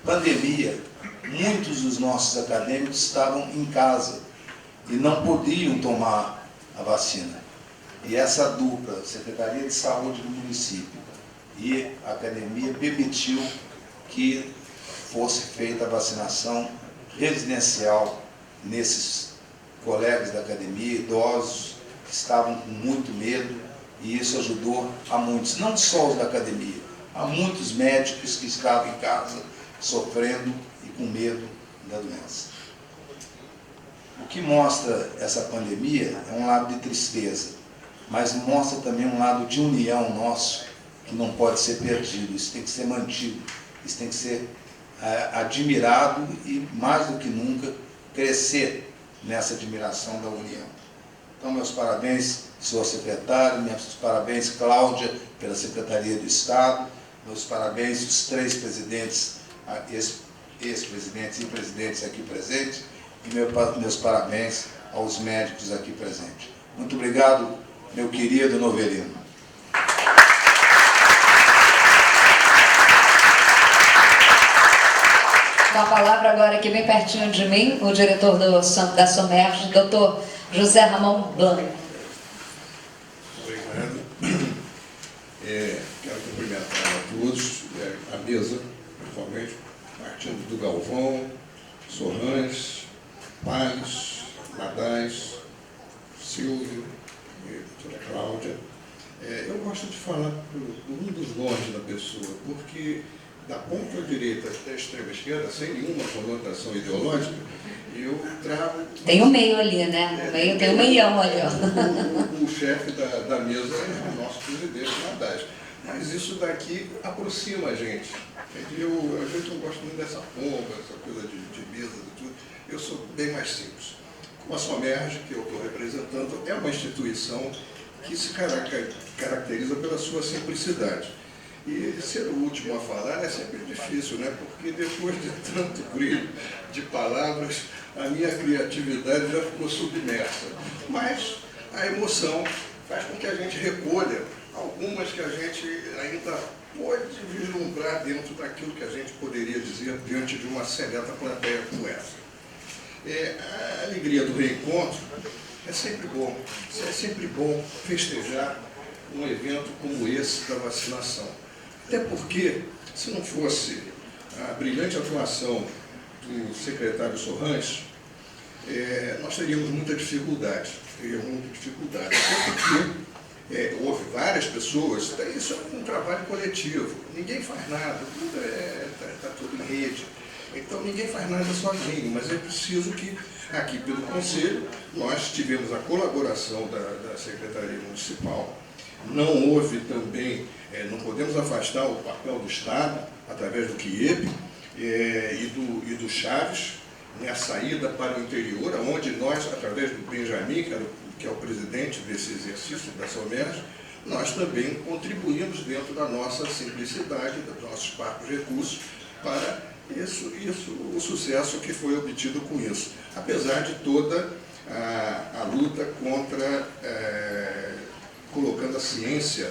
pandemia, muitos dos nossos acadêmicos estavam em casa e não podiam tomar a vacina. E essa dupla, Secretaria de Saúde do município e a academia, permitiu que fosse feita a vacinação residencial nesses colegas da academia, idosos, que estavam com muito medo, e isso ajudou a muitos, não só os da academia, a muitos médicos que estavam em casa sofrendo e com medo da doença. O que mostra essa pandemia é um lado de tristeza, mas mostra também um lado de união nosso, que não pode ser perdido, isso tem que ser mantido, isso tem que ser admirado e, mais do que nunca, crescer nessa admiração da união. Então, meus parabéns, senhor secretário, meus parabéns, Cláudia, pela Secretaria do Estado, meus parabéns, os 3 presidentes, ex-presidentes e presidentes aqui presentes, e meus parabéns aos médicos aqui presentes. Muito obrigado, meu querido Novelino. Com a palavra agora aqui bem pertinho de mim, o diretor da Somerge, doutor José Ramon Blanco. Obrigado. Quero cumprimentar a todos, a mesa, principalmente, partindo do Galvão, Sorrães, Pales, Nadais, Silvio, doutora Cláudia. Eu gosto de falar por um dos nomes da pessoa, porque da ponta direita até a extrema esquerda, sem nenhuma conotação ideológica, eu trago... Tem um meio ali, né? No meio tem um meião ali, ó. O chefe da mesa é o nosso presidente, Nadais. Mas isso daqui aproxima a gente. A gente não gosta muito dessa pompa, essa coisa de mesa, de tudo. Eu sou bem mais simples. Como a Somerge, que eu estou representando, é uma instituição que se caracteriza pela sua simplicidade. E ser o último a falar é sempre difícil, né? Porque depois de tanto brilho de palavras, a minha criatividade já ficou submersa. Mas a emoção faz com que a gente recolha algumas que a gente ainda pode vislumbrar dentro daquilo que a gente poderia dizer diante de uma seleta plateia como essa. A alegria do reencontro é sempre bom festejar um evento como esse da vacinação. Até porque, se não fosse a brilhante atuação do secretário Sorrães, nós teríamos muita dificuldade. Até porque houve várias pessoas, isso é um trabalho coletivo, ninguém faz nada, tudo está tudo em rede. Então ninguém faz nada sozinho, mas é preciso que, aqui pelo Conselho, nós tivemos a colaboração da Secretaria Municipal. Não houve também, não podemos afastar o papel do Estado, através do QIEP e do Chaves, nessa ida para o interior, onde nós, através do Benjamin, que é o presidente desse exercício da Somerge, nós também contribuímos dentro da nossa simplicidade, dos nossos parcos recursos, para o sucesso que foi obtido com isso. Apesar de toda a luta contra... colocando a ciência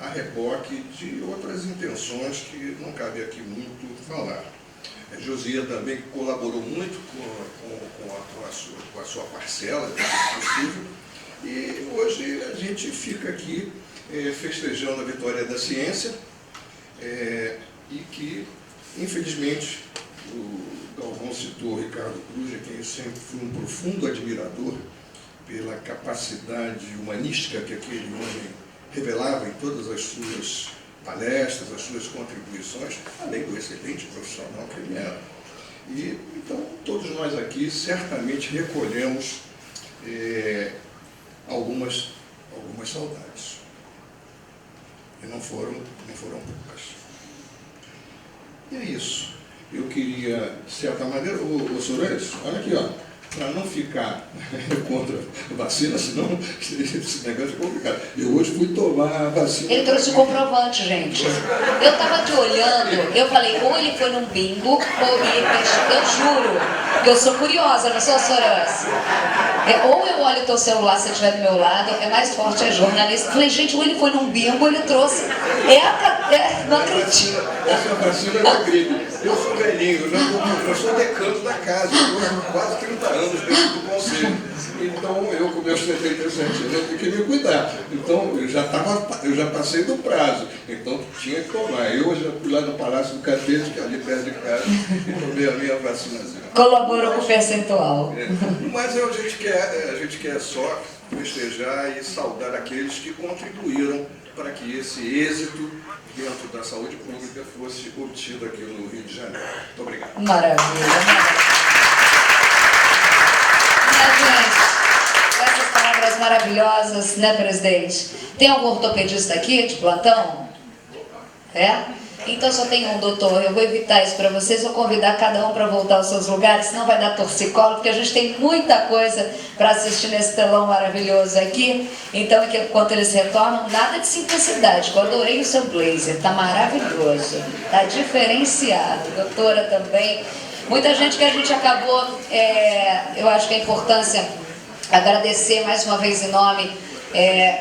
a reboque de outras intenções que não cabe aqui muito falar. A Josia também colaborou muito com a sua parcela, se possível, e hoje a gente fica aqui festejando a vitória da ciência e que, infelizmente, o Galvão citou o Ricardo Cruz, de quem eu sempre fui um profundo admirador pela capacidade humanística que aquele homem revelava em todas as suas palestras, as suas contribuições, além do excelente profissional que ele era. E, então, todos nós aqui certamente recolhemos algumas saudades. E não foram poucas. E é isso. Eu queria, de certa maneira, o Soares, olha aqui, ó, para não ficar contra a vacina, senão esse negócio é complicado. Eu hoje fui tomar a vacina. Ele trouxe o comprovante, gente. Eu estava te olhando, eu falei, ou ele foi num bingo, ou eu juro, que eu sou curiosa, não sou Soares. Ou eu olho o teu celular se estiver do meu lado, é mais forte, é jornalista. Eu falei, gente, ou ele foi num bingo, ele trouxe. Não acredito. Essa vacina é da gripe. Eu sou velhinho, eu sou decano da casa, eu estou há quase 30 anos dentro do conselho. Então, eu com meus 77 anos, eu tenho que me cuidar. Então, eu já passei do prazo. Então, tinha que tomar. Eu já fui lá no Palácio do Catete, que é ali perto de casa, e tomei a minha vacinazinha. Colaborou com o percentual. Mas a gente quer só festejar e saudar aqueles que contribuíram para que esse êxito dentro da saúde pública fosse obtido aqui no Rio de Janeiro. Muito obrigado. Maravilha. Gente, com essas palavras maravilhosas, né, presidente? Tem algum ortopedista aqui de plantão? É? Então só tem um, doutor. Eu vou evitar isso para vocês, vou convidar cada um para voltar aos seus lugares, senão vai dar torcicolo, porque a gente tem muita coisa para assistir nesse telão maravilhoso aqui. Então, enquanto eles retornam, nada de simplicidade. Eu adorei o seu blazer, tá maravilhoso, tá diferenciado. Doutora também. Muita gente que a gente acabou, eu acho que a importância, agradecer mais uma vez em nome,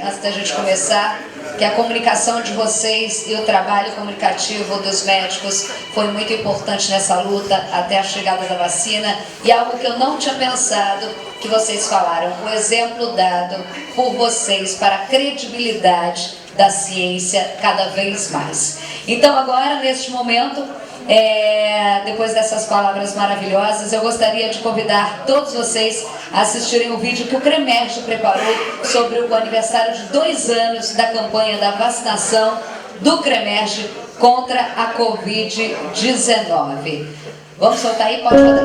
antes da gente começar, que a comunicação de vocês e o trabalho comunicativo dos médicos foi muito importante nessa luta até a chegada da vacina, e algo que eu não tinha pensado que vocês falaram, o exemplo dado por vocês para a credibilidade da ciência cada vez mais. Então agora, neste momento, depois dessas palavras maravilhosas, eu gostaria de convidar todos vocês a assistirem o vídeo que o CREMERGE preparou sobre o aniversário de 2 anos da campanha da vacinação do CREMERGE contra a Covid-19. Vamos soltar aí? Pode rodar.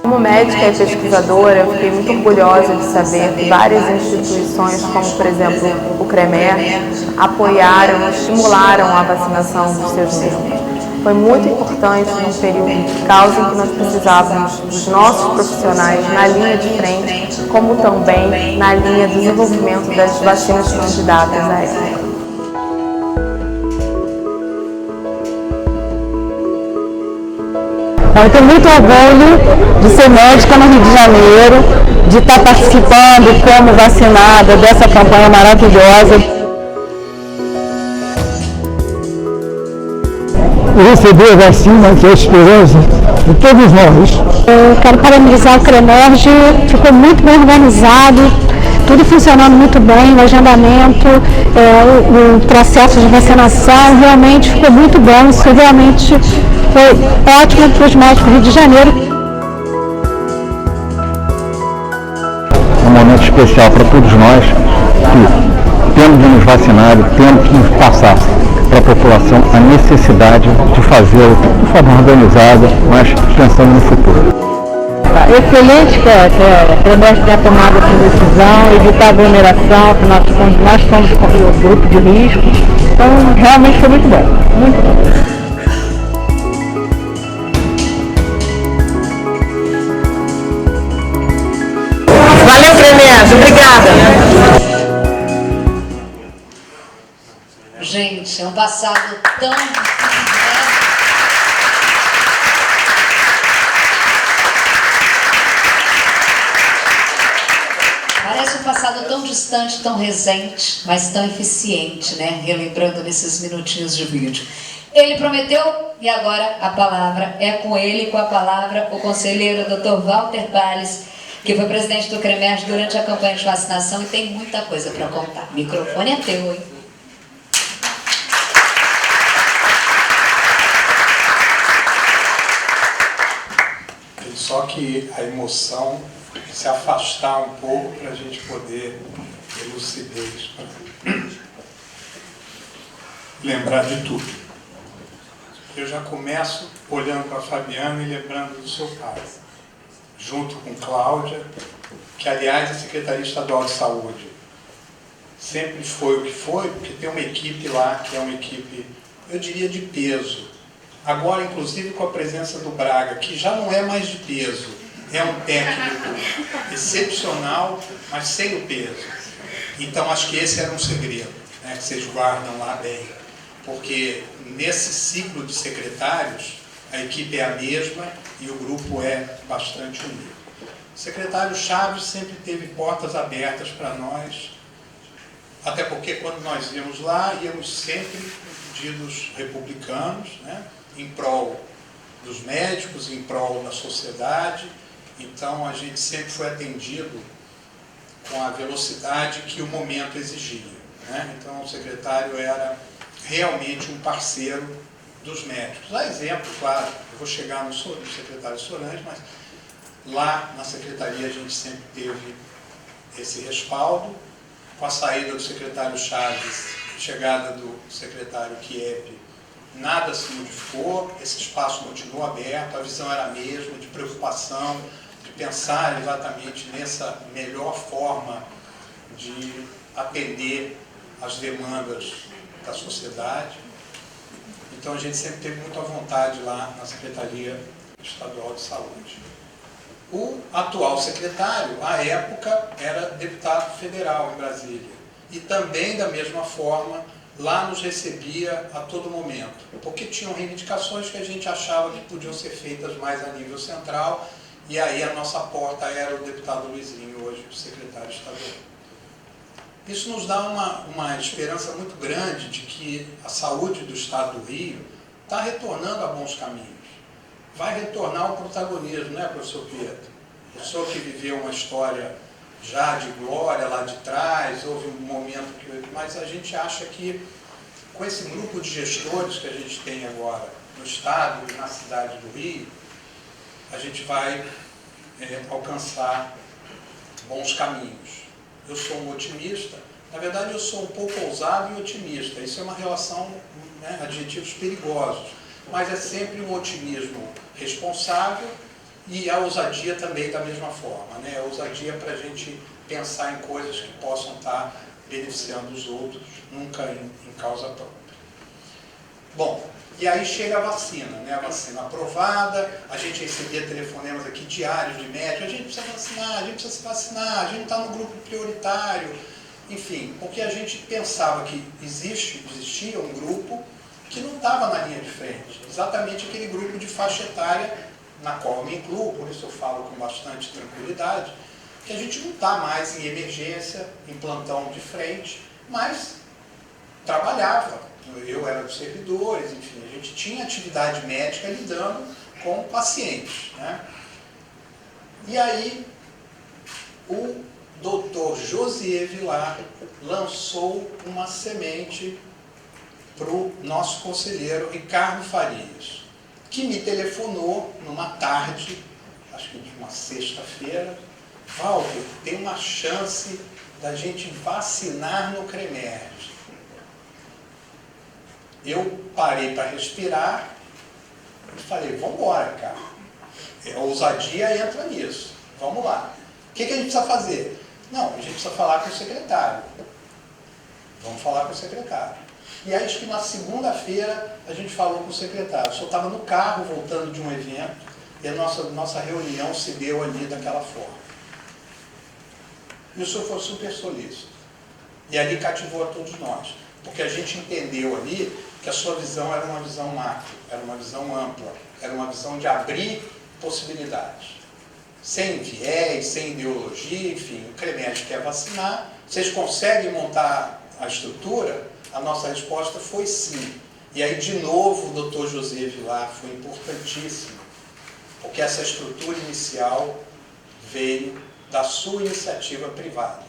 Como médica e pesquisadora, eu fiquei muito orgulhosa de saber que várias instituições, como por exemplo o CREMER, apoiaram e estimularam a vacinação dos seus membros. Foi muito importante num período de causa em que nós precisávamos dos nossos profissionais na linha de frente, como também na linha do desenvolvimento das vacinas candidatas à época. Eu tenho muito orgulho de ser médica no Rio de Janeiro, de estar participando como vacinada dessa campanha maravilhosa. Receber a vacina, que é a esperança de todos nós. Eu quero parabenizar o CREMERGE, ficou muito bem organizado, tudo funcionando muito bem, o agendamento, o processo de vacinação realmente ficou muito bom, isso realmente foi ótimo para os médicos do Rio de Janeiro. É um momento especial para todos nós que temos de nos vacinar e temos que passar para a população a necessidade de fazê-lo de forma organizada, mas pensando no futuro. Excelente que a CREMERGE tenha tomado essa decisão, evitar aglomeração, afinal de contas nós somos o grupo de risco, então realmente foi muito bom, muito bom. Valeu, CREMERGE, obrigada! Gente, é um passado tão... Parece um passado tão distante, tão recente, mas tão eficiente, né? Relembrando nesses minutinhos de vídeo. Ele prometeu e agora a palavra é com ele, com a palavra, o conselheiro Dr. Walter Palles, que foi presidente do CREMERGE durante a campanha de vacinação e tem muita coisa para contar. O microfone é teu, hein? Só que a emoção se afastar um pouco para a gente poder ter lucidez, para lembrar de tudo. Eu já começo olhando para a Fabiana e lembrando do seu pai, junto com Cláudia, que aliás é Secretaria Estadual de Saúde. Sempre foi o que foi, porque tem uma equipe lá que é uma equipe, eu diria, de peso. Agora, inclusive, com a presença do Braga, que já não é mais de peso, é um técnico excepcional, mas sem o peso. Então, acho que esse era um segredo, né, que vocês guardam lá bem. Porque nesse ciclo de secretários, a equipe é a mesma e o grupo é bastante unido. O secretário Chaves sempre teve portas abertas para nós, até porque quando nós íamos lá, íamos sempre com pedidos republicanos, né, em prol dos médicos, em prol da sociedade. Então a gente sempre foi atendido com a velocidade que o momento exigia, né? Então o secretário era realmente um parceiro dos médicos. Há exemplo, claro, eu vou chegar no secretário Sorange, mas lá na secretaria a gente sempre teve esse respaldo. Com a saída do secretário Chaves, chegada do secretário Chieppi, nada se modificou, esse espaço continua aberto, a visão era a mesma, de preocupação, de pensar exatamente nessa melhor forma de atender às demandas da sociedade. Então a gente sempre teve muita vontade lá na Secretaria Estadual de Saúde. O atual secretário, à época, era deputado federal em Brasília. E também, da mesma forma, lá nos recebia a todo momento, porque tinham reivindicações que a gente achava que podiam ser feitas mais a nível central, e aí a nossa porta era o deputado Luizinho, hoje o secretário estadual. Isso nos dá uma esperança muito grande de que a saúde do Estado do Rio está retornando a bons caminhos. Vai retornar ao protagonismo, né, professor Pedro? O senhor que viveu uma história já de glória lá de trás, houve um momento que... Mas a gente acha que com esse grupo de gestores que a gente tem agora no Estado e na cidade do Rio, a gente vai alcançar bons caminhos. Eu sou um otimista, na verdade eu sou um pouco ousado e otimista, isso é uma relação, né, adjetivos perigosos, mas é sempre um otimismo responsável E a ousadia também da mesma forma, né? A ousadia para a gente pensar em coisas que possam estar beneficiando os outros, nunca em causa própria. Bom, e aí chega a vacina, né? A vacina aprovada, a gente recebia telefonemas aqui diários de médicos, a gente precisa vacinar, a gente precisa se vacinar, a gente está no grupo prioritário, enfim, porque a gente pensava que existia um grupo que não estava na linha de frente, exatamente aquele grupo de faixa etária na qual eu me incluo, por isso eu falo com bastante tranquilidade, que a gente não está mais em emergência, em plantão de frente, mas trabalhava. Eu era dos servidores, enfim, a gente tinha atividade médica lidando com pacientes, né? E aí, o Dr. Josier Vilar lançou uma semente para o nosso conselheiro Ricardo Farias, que me telefonou numa tarde, acho que de uma sexta-feira: Walter, tem uma chance da gente vacinar no CREMERGE. Eu parei para respirar e falei, vamos embora, cara. A ousadia entra nisso. Vamos lá. O que a gente precisa fazer? Não, a gente precisa falar com o secretário. Vamos falar com o secretário. E aí, acho que na segunda-feira a gente falou com o secretário. O senhor estava no carro, voltando de um evento, e a nossa reunião se deu ali daquela forma. E o senhor foi super solícito. E ali cativou a todos nós. Porque a gente entendeu ali que a sua visão era uma visão macro, era uma visão ampla, era uma visão de abrir possibilidades. Sem viés, sem ideologia, enfim, o CREMERGE quer vacinar, vocês conseguem montar a estrutura? A nossa resposta foi sim. E aí, de novo, o Dr. Josier Vilar foi importantíssimo, porque essa estrutura inicial veio da sua iniciativa privada.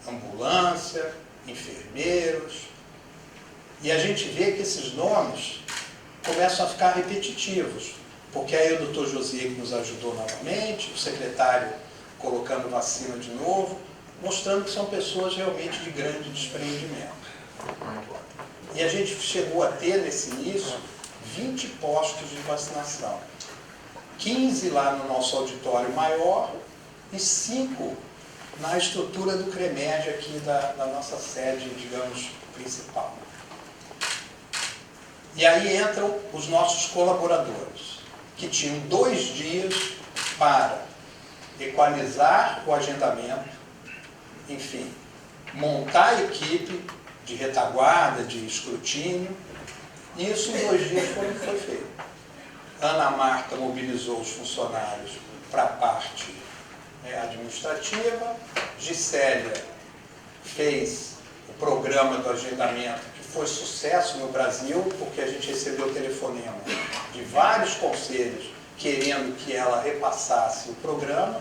Ambulância, enfermeiros, e a gente vê que esses nomes começam a ficar repetitivos, porque aí o Dr. Josier que nos ajudou novamente, o secretário colocando vacina de novo, mostrando que são pessoas realmente de grande desprendimento. E a gente chegou a ter, nesse início, 20 postos de vacinação. 15 lá no nosso auditório maior e 5 na estrutura do CREMERGE aqui da nossa sede, digamos, principal. E aí entram os nossos colaboradores, que tinham 2 dias para equalizar o agendamento, enfim, montar a equipe de retaguarda, de escrutínio, e isso em 2 dias foi feito. Ana Marta mobilizou os funcionários para a parte administrativa, Gisélia fez o programa do agendamento, que foi sucesso no Brasil, porque a gente recebeu telefonema de vários conselhos querendo que ela repassasse o programa,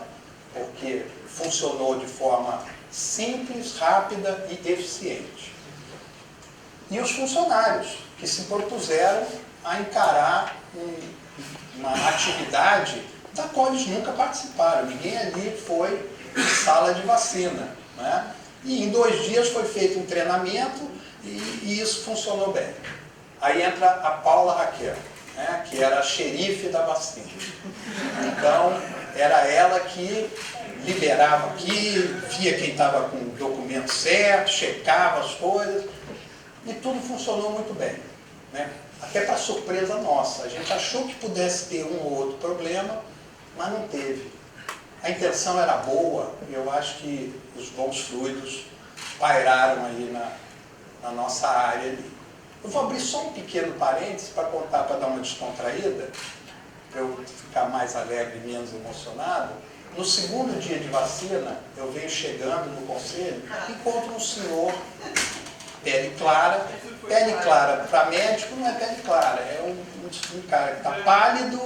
porque funcionou de forma simples, rápida e eficiente. E os funcionários, que se propuseram a encarar uma atividade da qual eles nunca participaram. Ninguém ali foi sala de vacina, né? E em 2 dias foi feito um treinamento e isso funcionou bem. Aí entra a Paula Raquel, né, que era a xerife da vacina. Então, era ela que liberava aqui, via quem estava com o documento certo, checava as coisas, e tudo funcionou muito bem, né? Até para surpresa nossa. A gente achou que pudesse ter um ou outro problema, mas não teve. A intenção era boa, e eu acho que os bons fluidos pairaram aí na nossa área ali. Eu vou abrir só um pequeno parênteses para contar, para dar uma descontraída, para eu ficar mais alegre e menos emocionado. No segundo dia de vacina, eu venho chegando no conselho, encontro um senhor, pele clara. Pele clara para médico não é pele clara, é um cara que está pálido,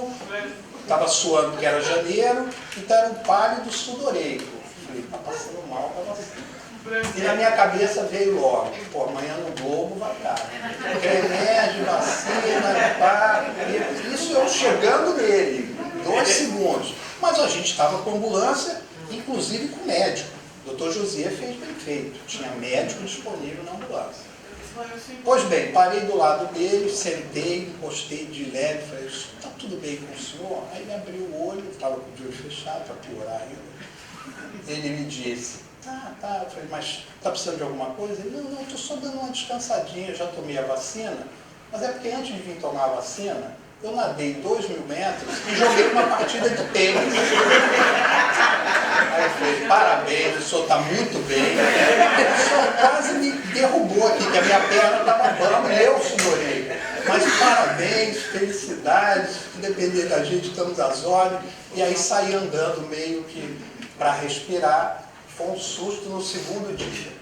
estava suando porque era janeiro, então era um pálido sudoreico. Falei, está passando mal para vacina. E na minha cabeça veio logo, pô, amanhã no Globo vai dar. CREMERGE, vacina, pá. Isso eu chegando nele, 2 segundos. Mas a gente estava com ambulância, inclusive com médico. O Dr. Josier fez bem feito, tinha médico disponível na ambulância. Pois bem, parei do lado dele, sentei, encostei de leve, falei, está tudo bem com o senhor? Aí ele abriu o olho, estava com o olho fechado, para piorar ainda. Ele me disse, tá. Eu falei, mas está precisando de alguma coisa? Ele, não, estou só dando uma descansadinha, já tomei a vacina, mas é porque antes de vir tomar a vacina, eu nadei 2.000 metros e joguei uma partida de tênis. Aí eu falei, parabéns, o senhor está muito bem. O senhor quase me derrubou aqui, que a minha perna estava bamba, eu segurei. Mas parabéns, felicidades, se depender da gente, estamos às ordens. E aí saí andando meio que para respirar. Foi um susto no segundo dia.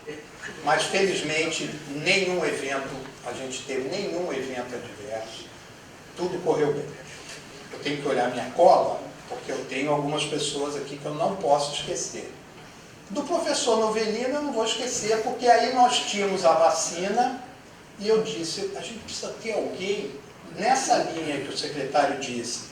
Mas felizmente nenhum evento, a gente teve nenhum evento adverso. Tudo correu bem. Eu tenho que olhar minha cola, porque eu tenho algumas pessoas aqui que eu não posso esquecer. Do professor Novelino eu não vou esquecer, porque aí nós tínhamos a vacina e eu disse, a gente precisa ter alguém nessa linha que o secretário disse,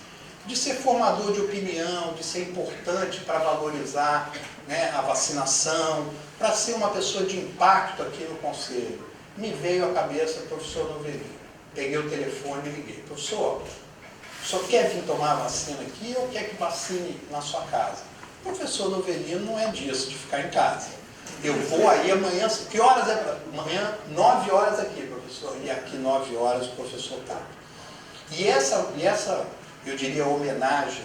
de ser formador de opinião, de ser importante para valorizar, né, a vacinação, para ser uma pessoa de impacto aqui no Conselho. Me veio à cabeça o professor Novelino. Peguei o telefone e liguei. Professor, o senhor quer vir tomar a vacina aqui ou quer que vacine na sua casa? O professor Novelino não é disso, de ficar em casa. Eu vou aí amanhã, que horas é? Amanhã, 9 horas aqui, professor. E aqui 9 horas o professor está. E essa, eu diria, homenagem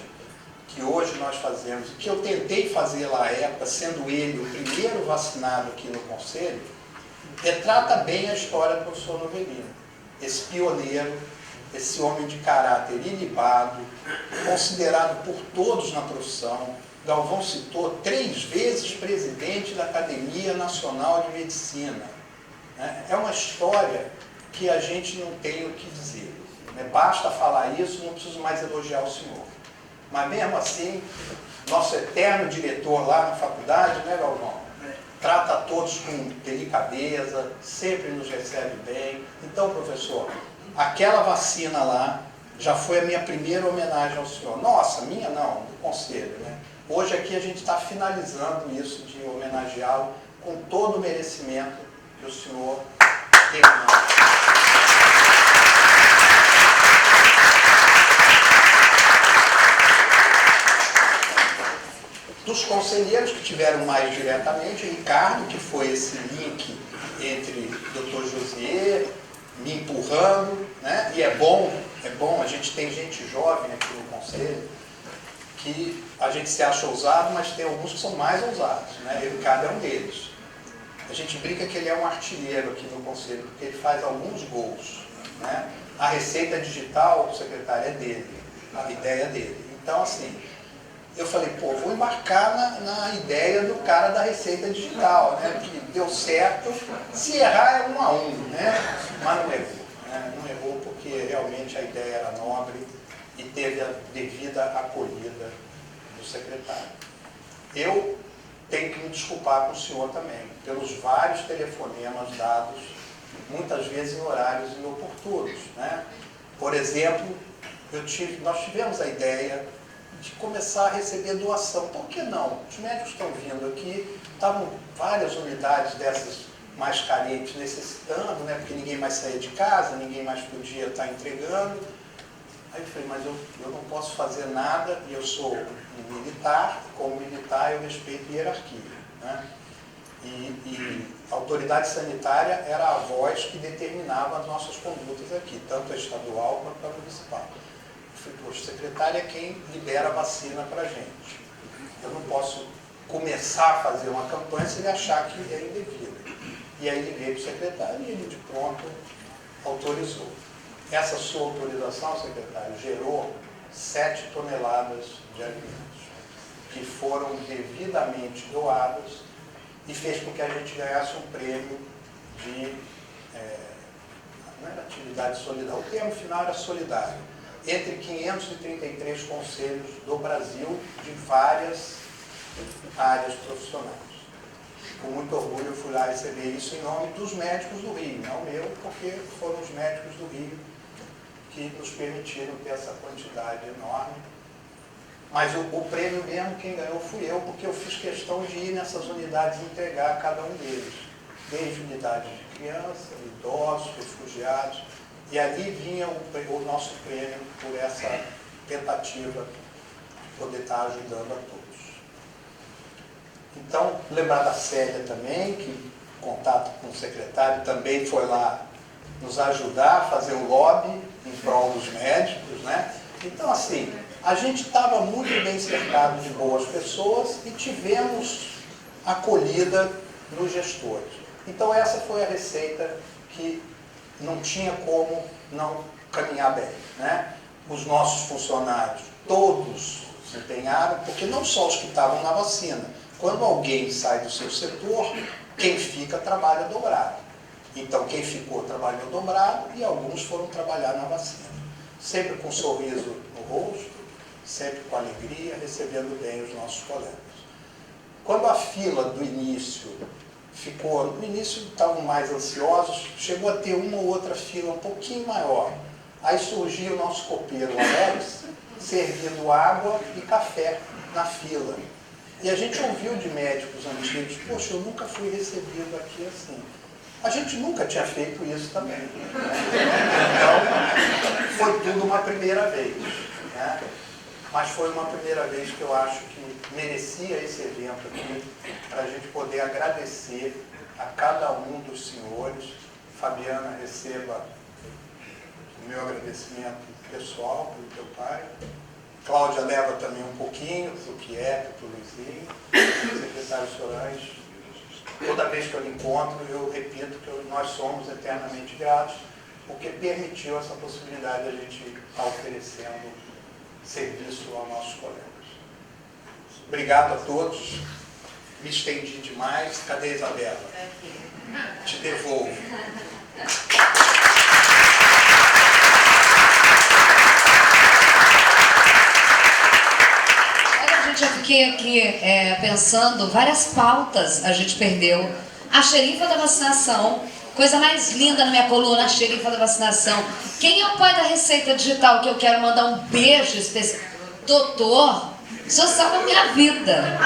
que hoje nós fazemos, que eu tentei fazer lá à época, sendo ele o primeiro vacinado aqui no Conselho, retrata bem a história do professor Novelino. Esse pioneiro, esse homem de caráter ilibado, considerado por todos na profissão. Galvão citou 3 vezes presidente da Academia Nacional de Medicina. É uma história que a gente não tem o que dizer. Basta falar isso, não preciso mais elogiar o senhor. Mas mesmo assim, nosso eterno diretor lá na faculdade, né, Galvão? Trata a todos com delicadeza, sempre nos recebe bem. Então, professor, aquela vacina lá já foi a minha primeira homenagem ao senhor. Nossa, minha não, do Conselho, né? Hoje aqui a gente está finalizando isso de homenageá-lo com todo o merecimento que o senhor teve. Dos conselheiros que tiveram mais diretamente, Ricardo, que foi esse link entre o Dr. Josier, me empurrando, né? E é bom, a gente tem gente jovem aqui no Conselho, que a gente se acha ousado, mas tem alguns que são mais ousados, né? E o Ricardo é um deles. A gente brinca que ele é um artilheiro aqui no Conselho, porque ele faz alguns gols, né? A receita digital, secretário, é dele, a ideia é dele. Então, assim, eu falei, pô, vou embarcar na ideia do cara da receita digital, né? Que deu certo, se errar é 1 a 1, né? Mas não errou, né? Não errou porque realmente a ideia era nobre e teve a devida acolhida do secretário. Eu tenho que me desculpar com o senhor também, pelos vários telefonemas dados, muitas vezes em horários inoportunos, né? Por exemplo, nós tivemos a ideia de começar a receber doação. Por que não? Os médicos estão vindo aqui, estavam várias unidades dessas mais carentes necessitando, né? Porque ninguém mais saía de casa, ninguém mais podia estar entregando. Aí eu falei, mas eu não posso fazer nada, e eu sou um militar, como militar eu respeito a hierarquia, né? E a autoridade sanitária era a voz que determinava as nossas condutas aqui, tanto a estadual quanto a municipal. Eu falei, poxa, o secretário é quem libera a vacina para a gente. Eu não posso começar a fazer uma campanha se ele achar que é indevida. E aí liguei para o secretário e ele de pronto autorizou. Essa sua autorização, secretário, gerou 7 toneladas de alimentos, que foram devidamente doadas e fez com que a gente ganhasse um prêmio de, não era atividade solidária, o termo final era solidário, entre 533 conselhos do Brasil, de várias áreas profissionais. Com muito orgulho eu fui lá receber isso em nome dos médicos do Rio, não meu, porque foram os médicos do Rio que nos permitiram ter essa quantidade enorme. Mas o prêmio mesmo, quem ganhou fui eu, porque eu fiz questão de ir nessas unidades e entregar a cada um deles. desde unidade de criança, idosos, refugiados, e ali vinha o nosso prêmio por essa tentativa de poder estar ajudando a todos. Então, lembrar da Célia também, que em contato com o secretário também foi lá nos ajudar a fazer o lobby em prol dos médicos, né? Então, assim, a gente estava muito bem cercado de boas pessoas e tivemos acolhida nos gestores. Então, essa foi a receita que não tinha como não caminhar bem, né? Os nossos funcionários, todos se empenharam, porque não só os que estavam na vacina. Quando alguém sai do seu setor, quem fica trabalha dobrado. Então, quem ficou trabalhou dobrado e alguns foram trabalhar na vacina. Sempre com um sorriso no rosto, sempre com alegria, recebendo bem os nossos colegas. Quando a fila do início ficou, no início estavam mais ansiosos, chegou a ter uma ou outra fila um pouquinho maior. Aí surgiu o nosso copeiro Alex, servindo água e café na fila. E a gente ouviu de médicos antigos, poxa, eu nunca fui recebido aqui assim. A gente nunca tinha feito isso também. Né? Então, foi tudo uma primeira vez. Né? Mas foi uma primeira vez que eu acho que merecia esse evento aqui, para a gente poder agradecer a cada um dos senhores. Fabiana, receba o meu agradecimento pessoal pelo teu pai. Cláudia leva também um pouquinho, para o Quieto, para o Luizinho, secretário Sorange. Toda vez que eu encontro, eu repito que nós somos eternamente gratos, porque permitiu essa possibilidade de a gente estar oferecendo serviço aos nossos colegas. Obrigado a todos. Me estendi demais. Cadê a Isabela? Te devolvo. Eu fiquei aqui pensando, várias pautas a gente perdeu. A xerifa da vacinação, coisa mais linda na minha coluna, a xerifa da vacinação. Quem é o pai da receita digital que eu quero mandar um beijo especial? Doutor, o senhor salva a minha vida.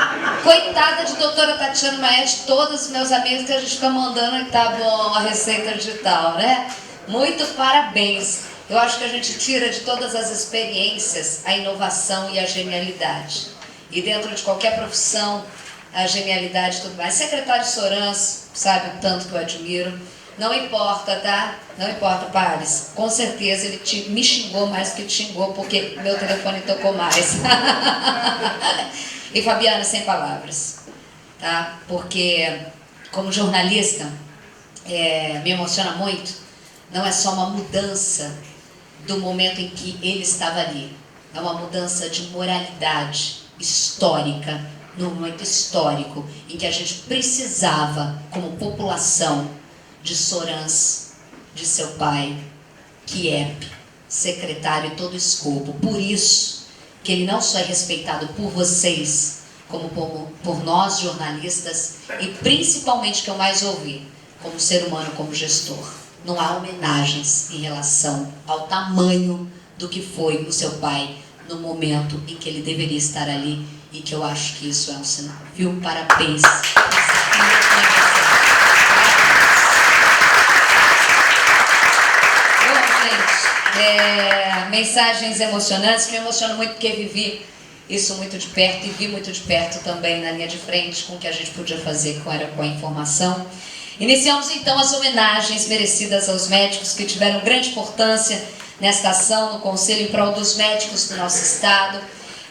Coitada de doutora Tatiana Maed, todos os meus amigos que a gente fica mandando que tá bom a receita digital, né? Muito parabéns. Eu acho que a gente tira de todas as experiências a inovação e a genialidade. E dentro de qualquer profissão, a genialidade e tudo mais. Secretário Sorans, sabe o tanto que eu admiro. Não importa, tá? Não importa, Pales. Com certeza ele me xingou mais do que te xingou, porque meu telefone tocou mais. E Fabiana, sem palavras. Tá? Porque, como jornalista, me emociona muito. Não é só uma mudança do momento em que ele estava ali. É uma mudança de moralidade histórica, num momento histórico em que a gente precisava, como população, de Sorans, de seu pai, Kiep, secretário e todo o escopo. Por isso que ele não só é respeitado por vocês, como por nós jornalistas, e principalmente, que eu mais ouvi, como ser humano, como gestor. Não há homenagens em relação ao tamanho do que foi o seu pai no momento em que ele deveria estar ali, e que eu acho que isso é um sinal. Viu? Parabéns. Mensagens emocionantes, me emociono muito porque vivi isso muito de perto, e vi muito de perto também na linha de frente com o que a gente podia fazer com a informação. Iniciamos então as homenagens merecidas aos médicos que tiveram grande importância nesta ação, no Conselho em prol dos médicos do nosso estado.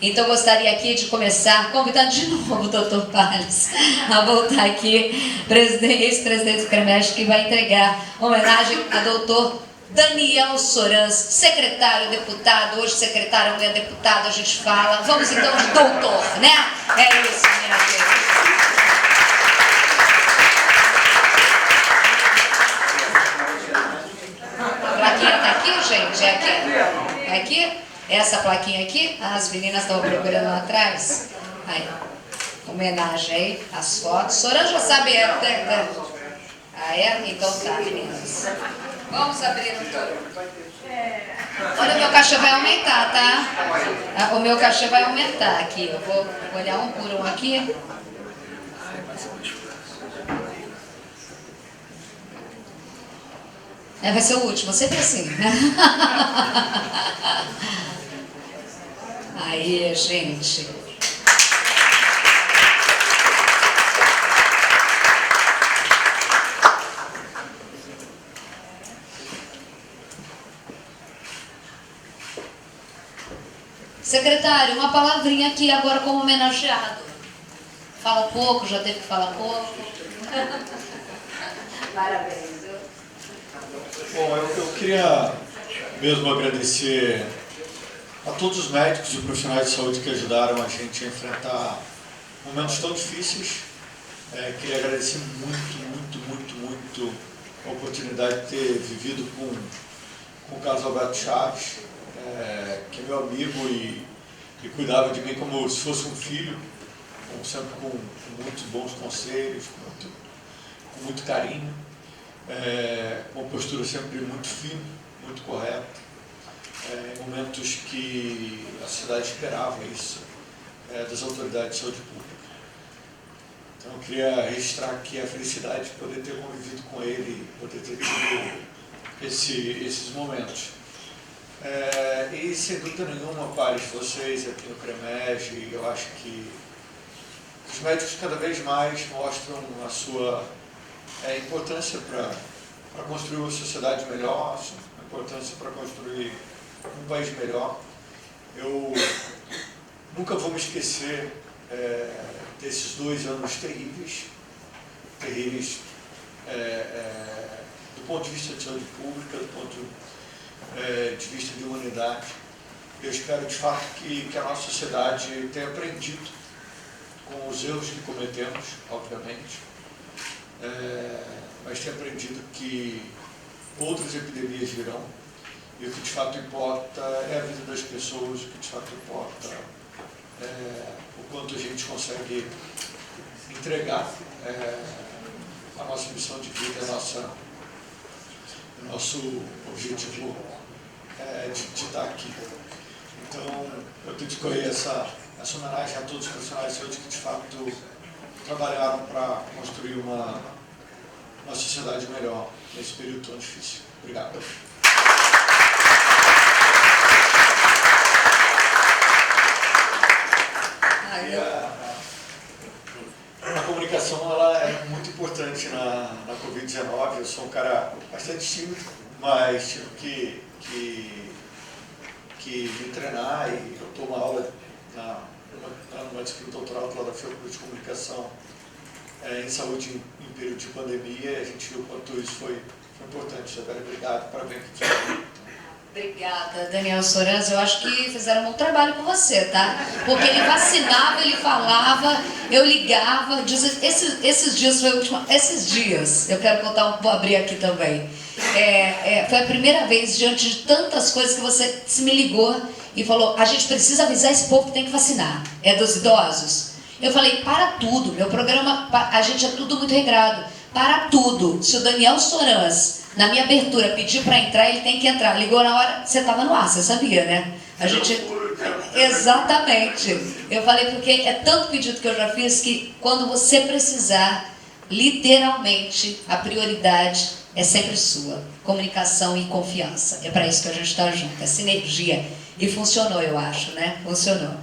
Então eu gostaria aqui de começar convidando de novo o doutor Pales a voltar aqui, ex-presidente do CREMERG, que vai entregar homenagem a doutor Daniel Sorans, secretário, deputado, hoje secretário, amanhã deputado, a gente fala. Vamos então de doutor, né? É isso, minha gente. A plaquinha tá aqui, gente? É aqui? É aqui? Essa plaquinha aqui? As meninas estão procurando lá atrás. Aí, homenagem aí, as fotos. Sorans já sabe, Ah, é? Então tá, meninas. Vamos abrir um todo. Olha, o meu cachê vai aumentar, tá? O meu cachê vai aumentar aqui. Eu vou olhar um por um aqui. Vai ser o último, sempre assim. Aí, gente. Secretário, uma palavrinha aqui agora como homenageado. Fala pouco, já teve que falar pouco. Parabéns. Bom, eu queria mesmo agradecer a todos os médicos e profissionais de saúde que ajudaram a gente a enfrentar momentos tão difíceis. Queria agradecer muito a oportunidade de ter vivido com o Carlos Alberto Chaves, que é meu amigo e cuidava de mim como se fosse um filho, sempre com muitos bons conselhos, com muito carinho, uma postura sempre muito firme, muito correta, em momentos que a sociedade esperava isso das autoridades de saúde pública. Então eu queria registrar aqui a felicidade de poder ter convivido com ele, poder ter tido esses momentos. E sem dúvida nenhuma, pares, vocês aqui no CREMEG, eu acho que os médicos cada vez mais mostram a sua importância para construir uma sociedade melhor, a importância para construir um país melhor. Eu nunca vou me esquecer desses 2 anos terríveis do ponto de vista de saúde pública, do ponto de vista de humanidade. Eu espero de fato que a nossa sociedade tenha aprendido com os erros que cometemos, obviamente, mas tenha aprendido que outras epidemias virão e o que de fato importa é a vida das pessoas, o que de fato importa o quanto a gente consegue entregar a nossa missão de vida, o nosso objetivo de estar aqui. Então, eu dedico aí essa homenagem a todos os profissionais de saúde que de fato trabalharam para construir uma sociedade melhor nesse período tão difícil. Obrigado. A comunicação ela é muito importante na Covid-19. Eu sou um cara bastante tímido, mas tive que me treinar e eu tomo aula numa disciplina doutoral lá da Fiocruz de Comunicação em saúde em período de pandemia. A gente viu o quanto isso foi importante. Isabela, obrigado, parabéns. Obrigada, Daniel Sorans. Eu acho que fizeram um bom trabalho com você, tá? Porque ele vacinava, ele falava, eu ligava. Esses dias foi o último. Esses dias, eu quero contar vou abrir aqui também. Foi a primeira vez, diante de tantas coisas, que você se me ligou e falou: a gente precisa avisar esse povo que tem que vacinar. É dos idosos? Eu falei: para tudo. Meu programa, a gente é tudo muito regrado. Para tudo. Se o Daniel Sorans, na minha abertura, pedir para entrar, ele tem que entrar. Ligou na hora, você estava no ar, você sabia, né? A gente... Exatamente. Eu falei porque é tanto pedido que eu já fiz que quando você precisar, literalmente, a prioridade é sempre sua. Comunicação e confiança. É para isso que a gente está junto. É sinergia. E funcionou, eu acho, né? Funcionou.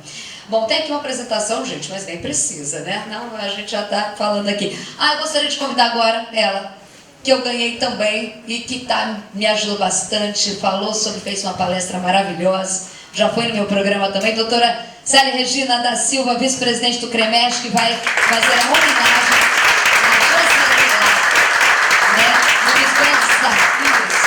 Bom, tem aqui uma apresentação, gente, mas nem precisa, né? Não, a gente já está falando aqui. Eu gostaria de convidar agora ela, que eu ganhei também e que me ajudou bastante, fez uma palestra maravilhosa, já foi no meu programa também, doutora Célia Regina da Silva, vice-presidente do CREMEG, que vai fazer a homenagem nos grandes desafios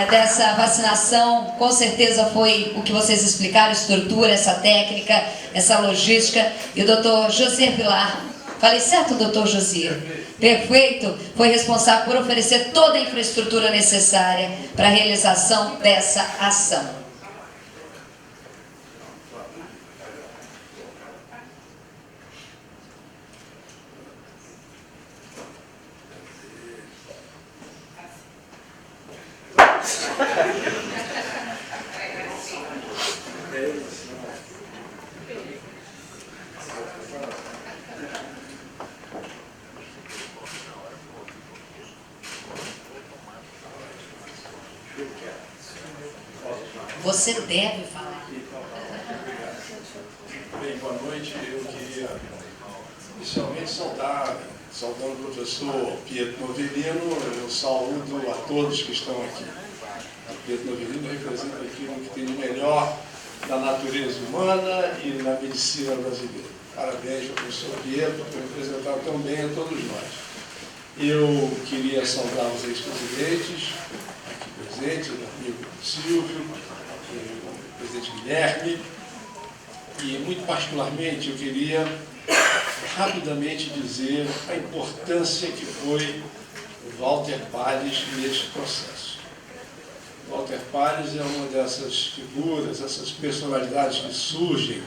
dessa vacinação. Com certeza foi o que vocês explicaram, a estrutura, essa técnica, essa logística, e o doutor José Vilar, falei certo, doutor José? Perfeito, foi responsável por oferecer toda a infraestrutura necessária para a realização dessa ação. Você deve falar. Bem, boa noite. Eu queria inicialmente saudando o professor Pietro Novelino. Eu saúdo a todos que estão aqui. O Pietro Novelino representa aquilo que tem de melhor na natureza humana e na medicina brasileira. Parabéns ao professor Pietro por representar tão bem a todos nós. Eu queria saudar os ex-presidentes aqui presentes, o amigo Silvio, o presidente Guilherme, e muito particularmente eu queria rapidamente dizer a importância que foi o Walter Palles neste processo. O Walter Palles é uma dessas figuras, essas personalidades que surgem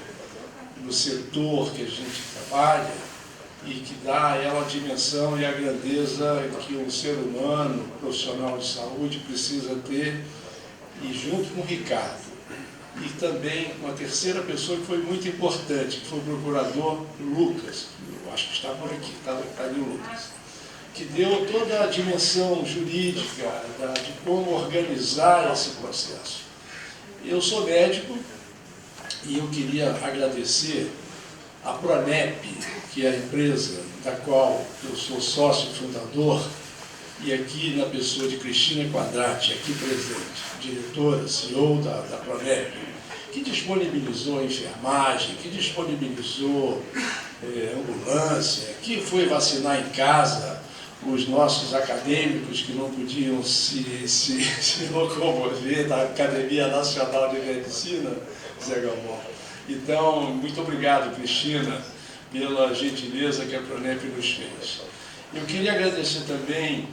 no setor que a gente trabalha, e que dá a ela a dimensão e a grandeza que um ser humano, profissional de saúde, precisa ter, e junto com o Ricardo. E também uma terceira pessoa que foi muito importante, que foi o procurador Lucas, eu acho que está por aqui, está ali o Lucas, que deu toda a dimensão jurídica de como organizar esse processo. Eu sou médico e eu queria agradecer a Pronep, que é a empresa da qual eu sou sócio fundador, e aqui na pessoa de Cristina Quadrati, aqui presente, diretora, CEO da Pronep, que disponibilizou a enfermagem, que disponibilizou ambulância, que foi vacinar em casa os nossos acadêmicos que não podiam se locomover da Academia Nacional de Medicina, Zé Galvão. Então, muito obrigado, Cristina, pela gentileza que a Pronep nos fez. Eu queria agradecer também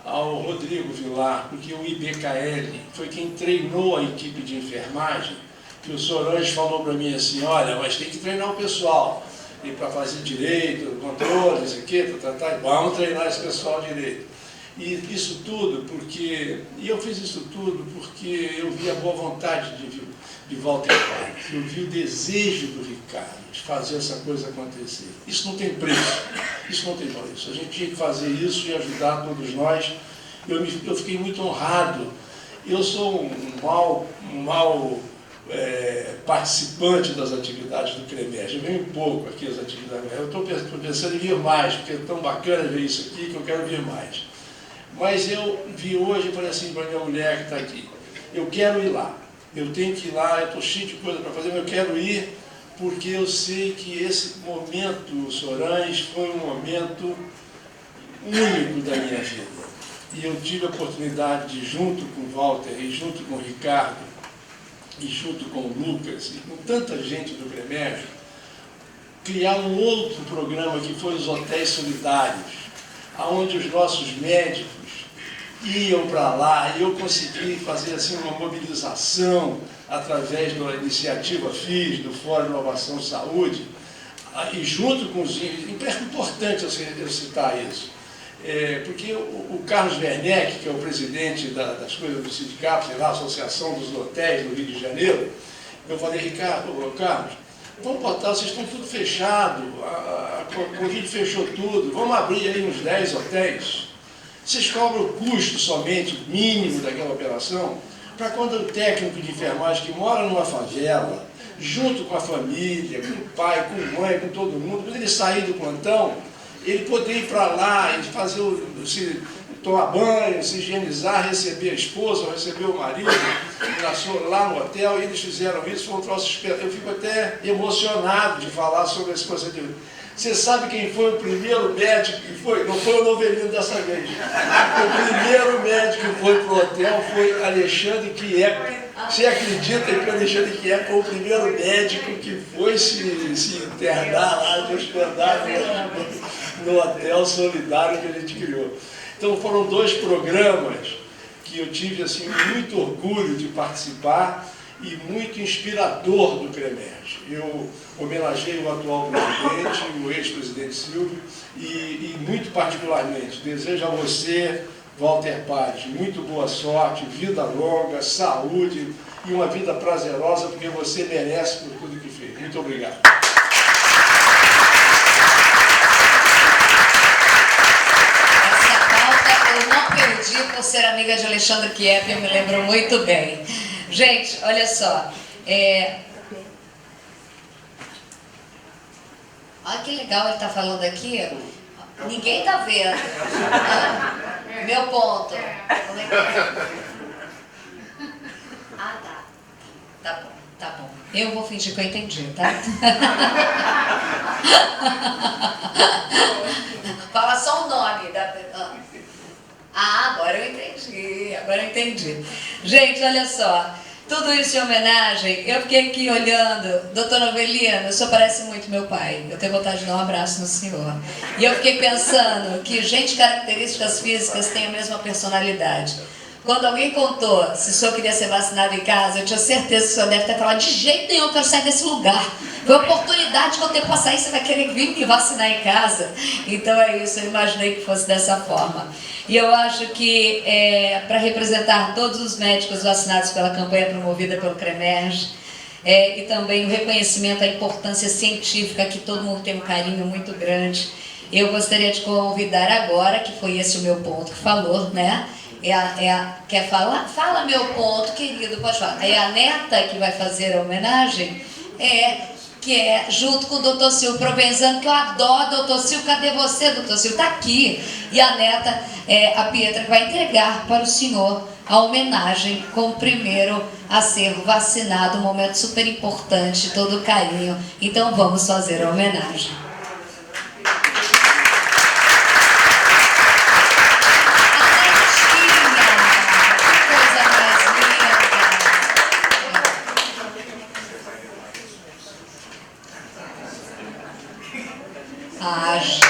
ao Rodrigo Vilar, porque o IBKL foi quem treinou a equipe de enfermagem, que o Sorange falou para mim assim, olha, mas tem que treinar o pessoal, e para fazer direito, controle, isso aqui, vamos treinar esse pessoal direito. E isso tudo porque, eu fiz isso tudo porque eu vi a boa vontade de Walter Palles, eu vi o desejo do Ricardo de fazer essa coisa acontecer. Isso não tem preço, isso não tem preço. A gente tinha que fazer isso e ajudar todos nós. Eu fiquei muito honrado. Eu sou um mau participante das atividades do CREMERG. Eu venho pouco aqui às atividades. Eu estou pensando em vir mais, porque é tão bacana ver isso aqui que eu quero vir mais. Mas eu vi hoje e falei assim para a minha mulher que está aqui, eu quero ir lá. Eu tenho que ir lá, eu estou cheio de coisa para fazer, mas eu quero ir porque eu sei que esse momento, Sorange, foi um momento único da minha vida. E eu tive a oportunidade de, junto com o Walter, e junto com o Ricardo, e junto com o Lucas, e com tanta gente do CREMERG, criar um outro programa que foi os Hotéis Solidários, onde os nossos médicos iam para lá e eu consegui fazer assim uma mobilização através da iniciativa FIS, do Fórum de Inovação Saúde, e junto com os... É importante eu citar isso, porque o Carlos Werneck, que é o presidente das coisas do sindicato, sei lá, Associação dos Hotéis do Rio de Janeiro, eu falei, Ricardo, Carlos, vamos botar, vocês estão tudo fechado, a Covid fechou tudo, vamos abrir aí uns 10 hotéis. Vocês cobram o custo somente, mínimo daquela operação, para quando o técnico de enfermagem que mora numa favela, junto com a família, com o pai, com a mãe, com todo mundo, quando ele sair do plantão, ele poder ir para lá e fazer tomar banho, se higienizar, receber a esposa, ou receber o marido, lá no hotel, e eles fizeram isso, foi um troço esperado. Eu fico até emocionado de falar sobre esse procedimento. Você sabe quem foi o primeiro médico que foi? Não foi o Novelino dessa vez. O primeiro médico que foi para o hotel foi Alexandre Quieco. Você acredita que o Alexandre Quieco foi o primeiro médico que foi se internar lá, se hospedar no hotel solidário que a gente criou. Então foram 2 programas que eu tive assim, muito orgulho de participar e muito inspirador do CREMERG. Eu homenageei o atual presidente, o ex-presidente Silvio, e muito particularmente desejo a você, Walter Palles, muito boa sorte, vida longa, saúde e uma vida prazerosa, porque você merece por tudo que fez. Muito obrigado. Por ser amiga de Alexandre Quieco, eu me lembro muito bem. Gente, olha só. Olha que legal ele está falando aqui. Ninguém está vendo. Meu ponto. Como é que é? Ah, tá. Tá bom, tá bom. Eu vou fingir que eu entendi, tá? Fala só o nome da... Ah, agora eu entendi. Gente, olha só. Tudo isso em homenagem, eu fiquei aqui olhando, doutor Novelino, o senhor parece muito meu pai, eu tenho vontade de dar um abraço no senhor. E eu fiquei pensando que gente de características físicas tem a mesma personalidade. Quando alguém contou se o senhor queria ser vacinado em casa, eu tinha certeza que o senhor deve ter falado, de jeito nenhum eu quero sair desse lugar. Foi a oportunidade que eu tenho para sair, você vai querer vir me vacinar em casa. Então é isso, eu imaginei que fosse dessa forma. E eu acho que para representar todos os médicos vacinados pela campanha promovida pelo CREMERGE, e também o reconhecimento à importância científica, que todo mundo tem um carinho muito grande, eu gostaria de convidar agora, que foi esse o meu ponto que falou, né? Quer falar? Fala meu ponto, querido, pode falar. É a neta que vai fazer a homenagem, que é junto com o doutor Silvio Provenzano, que eu adoro, doutor Silvio, cadê você, doutor Silvio? Está aqui. E a neta, a Pietra, que vai entregar para o senhor a homenagem como primeiro a ser vacinado, um momento super importante, todo carinho. Então vamos fazer a homenagem. Ah, gente.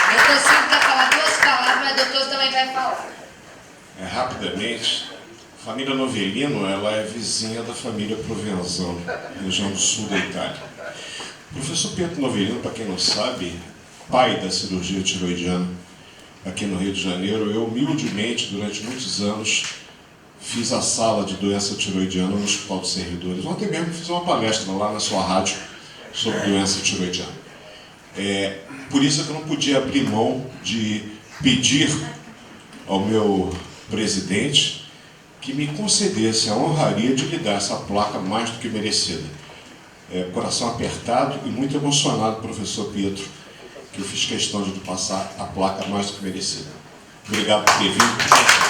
Doutor Silvio quer falar 2 palavras, mas o doutor também vai falar. Rapidamente, a família Novelino, ela é vizinha da família Provenzano, região do sul da Itália. O professor Pietro Novelino, para quem não sabe, pai da cirurgia tiroidiana aqui no Rio de Janeiro, eu humildemente, durante muitos anos, fiz a sala de doença tiroidiana no Hospital dos Servidores. Ontem mesmo fiz uma palestra lá na sua rádio sobre doença tiroidiana. Por isso é que eu não podia abrir mão de pedir ao meu presidente que me concedesse a honraria de lhe dar essa placa mais do que merecida. Coração apertado e muito emocionado, professor Pietro, que eu fiz questão de lhe passar a placa mais do que merecida. Obrigado por ter vindo.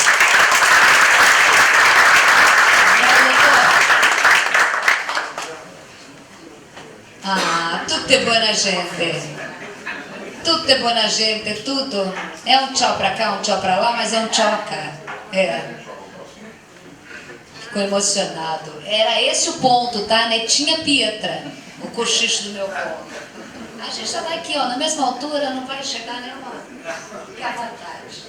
Ah, tudo é boa gente. Tudo é boa gente, tudo. É um tchau pra cá, um tchau pra lá, mas é um tchau cá. Ficou emocionado. Era esse o ponto, tá? Netinha Pietra, o cochicho do meu ponto. A gente já tá aqui, ó, na mesma altura, não vai chegar nenhuma. Fique à vontade.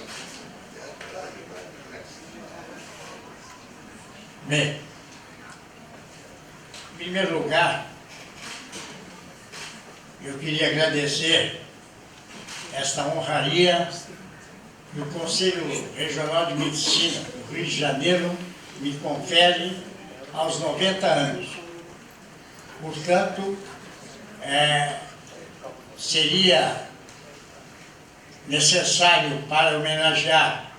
Bem, em primeiro lugar, eu queria agradecer esta honraria que o Conselho Regional de Medicina do Rio de Janeiro me confere aos 90 anos. Portanto, seria necessário, para homenagear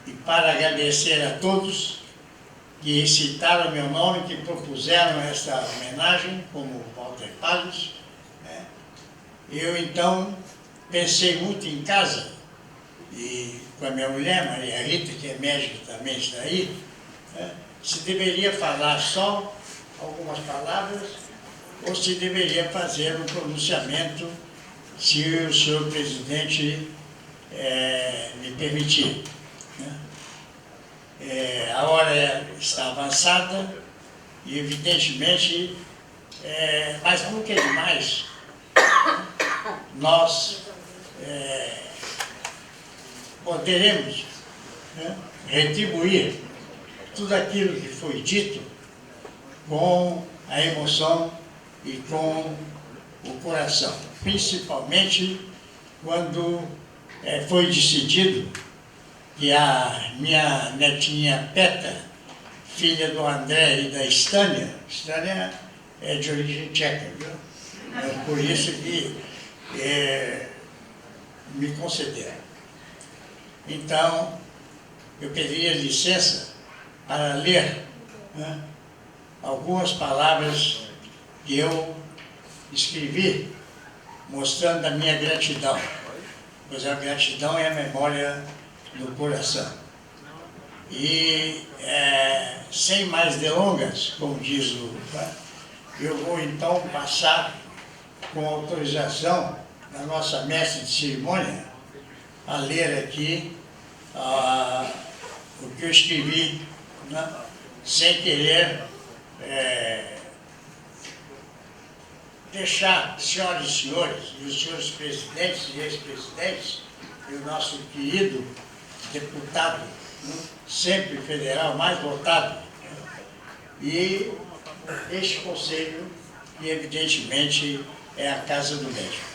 e para agradecer a todos que citaram meu nome, que propuseram esta homenagem, como Walter Palles. Eu, então, pensei muito em casa, e com a minha mulher, Maria Rita, que é médica também está aí, se deveria falar só algumas palavras ou se deveria fazer um pronunciamento, se o senhor presidente me permitir. A hora está avançada e, evidentemente, mas nunca é demais nós poderemos retribuir tudo aquilo que foi dito com a emoção e com o coração, principalmente quando foi decidido que a minha netinha Peta, filha do André e da Stânia é de origem tcheca, viu? Por isso que me concederam. Então, eu pediria licença para ler, né, algumas palavras que eu escrevi, mostrando a minha gratidão, pois a gratidão é a memória do coração. E, sem mais delongas, como diz o... eu vou então passar, com autorização da nossa mestre de cerimônia, a ler aqui o que eu escrevi, né, sem querer deixar, senhoras e senhores, e os senhores presidentes e ex-presidentes, e o nosso querido deputado, né, sempre federal, mais votado, e este conselho, que evidentemente é a Casa do Médico.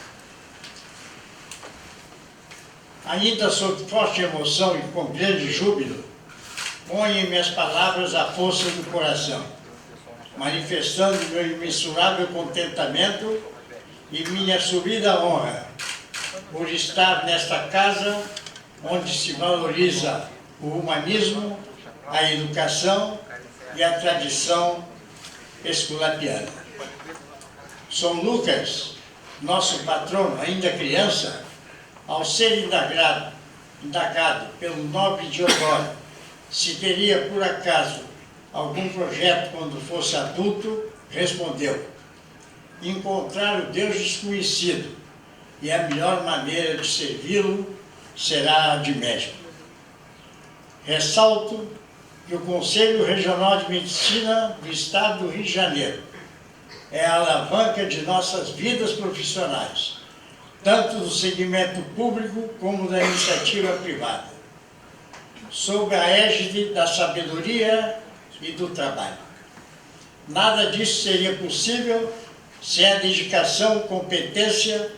Ainda sob forte emoção e com grande júbilo, ponho em minhas palavras a força do coração, manifestando meu imensurável contentamento e minha subida honra por estar nesta casa onde se valoriza o humanismo, a educação e a tradição esculapiana. São Lucas, nosso patrono, ainda criança, ao ser indagado pelo nobre Diodoro se teria, por acaso, algum projeto quando fosse adulto, respondeu: encontrar o Deus desconhecido, e a melhor maneira de servi-lo será a de médico. Ressalto que o Conselho Regional de Medicina do Estado do Rio de Janeiro é a alavanca de nossas vidas profissionais, tanto do segmento público como da iniciativa privada, sob a égide da sabedoria e do trabalho. Nada disso seria possível sem a dedicação, competência,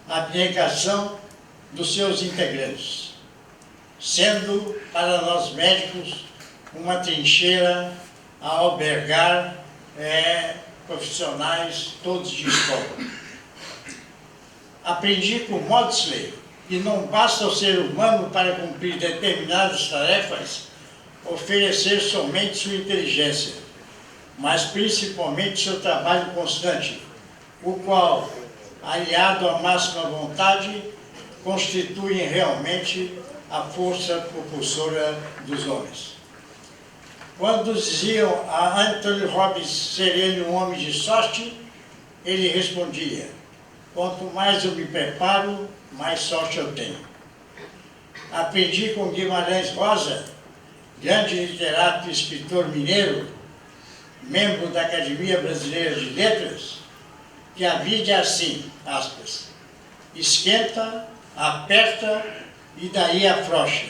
abnegação dos seus integrantes, sendo para nós médicos uma trincheira a albergar profissionais todos de escola. Aprendi com Maudsley que não basta ao ser humano, para cumprir determinadas tarefas, oferecer somente sua inteligência, mas principalmente seu trabalho constante, o qual, aliado à máxima vontade, constituem realmente a força propulsora dos homens. Quando diziam a Anthony Robbins ser ele um homem de sorte, ele respondia: quanto mais eu me preparo, mais sorte eu tenho. Aprendi com Guimarães Rosa, grande literato e escritor mineiro, membro da Academia Brasileira de Letras, que a vida é assim, aspas, esquenta, aperta e daí afrouxa,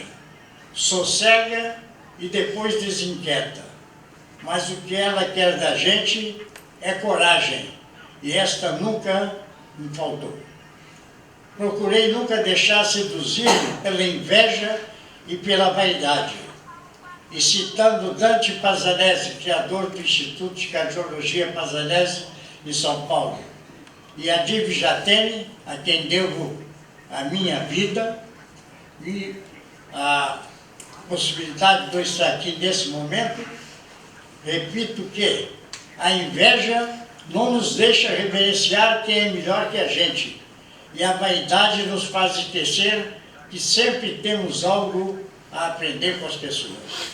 sossega e depois desinquieta. Mas o que ela quer da gente é coragem, e esta nunca me faltou. Procurei nunca deixar seduzir pela inveja e pela vaidade. E citando Dante Pazzanese, criador do Instituto de Cardiologia Pazzanese em São Paulo, e Adib Jatene, a quem devo a minha vida, e a possibilidade de eu estar aqui nesse momento, repito que a inveja não nos deixa reverenciar quem é melhor que a gente, e a vaidade nos faz esquecer que sempre temos algo a aprender com as pessoas.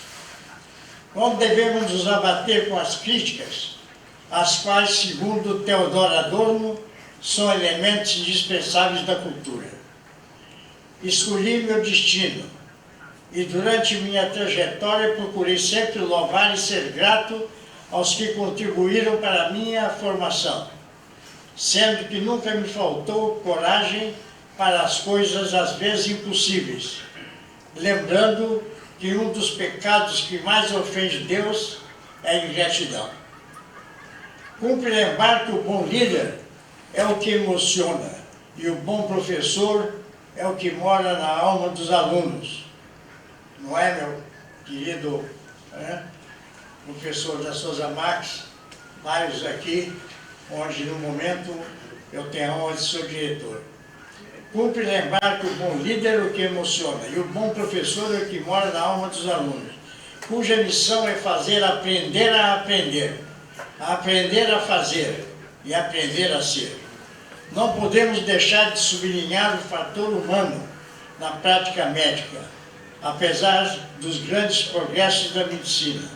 Quando devemos nos abater com as críticas, as quais, segundo Teodoro Adorno, são elementos indispensáveis da cultura. Escolhi meu destino, e durante minha trajetória procurei sempre louvar e ser grato aos que contribuíram para a minha formação, sendo que nunca me faltou coragem para as coisas às vezes impossíveis, lembrando que um dos pecados que mais ofende Deus é a ingratidão. Cumpre lembrar que o bom líder é o que emociona, e o bom professor é o que mora na alma dos alunos. Não é, meu querido professor da Souza Max, vários aqui, onde no momento eu tenho a honra de ser diretor. Cumpre lembrar que o bom líder é o que emociona e o bom professor é o que mora na alma dos alunos, cuja missão é fazer aprender a aprender a fazer e aprender a ser. Não podemos deixar de sublinhar o fator humano na prática médica, apesar dos grandes progressos da medicina,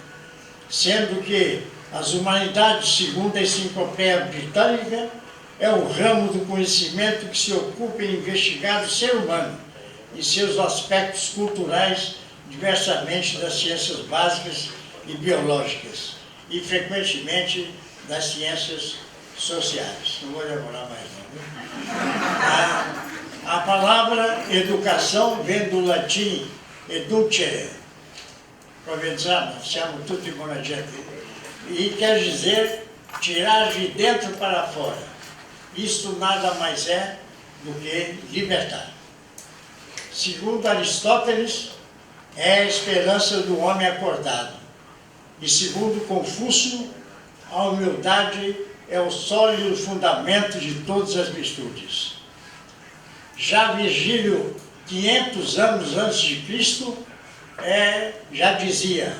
sendo que as humanidades, segundo a Enciclopédia Britânica, é o ramo do conhecimento que se ocupa em investigar o ser humano e seus aspectos culturais, diversamente das ciências básicas e biológicas, e frequentemente das ciências sociais. Não vou demorar mais não. A palavra educação vem do latim educere, provenzano, siamo tutti buona gente, e quer dizer tirar de dentro para fora. Isto nada mais é do que libertar. Segundo Aristóteles, é a esperança do homem acordado. E segundo Confúcio, a humildade é o sólido fundamento de todas as virtudes. Já Virgílio, 500 anos antes de Cristo, já dizia: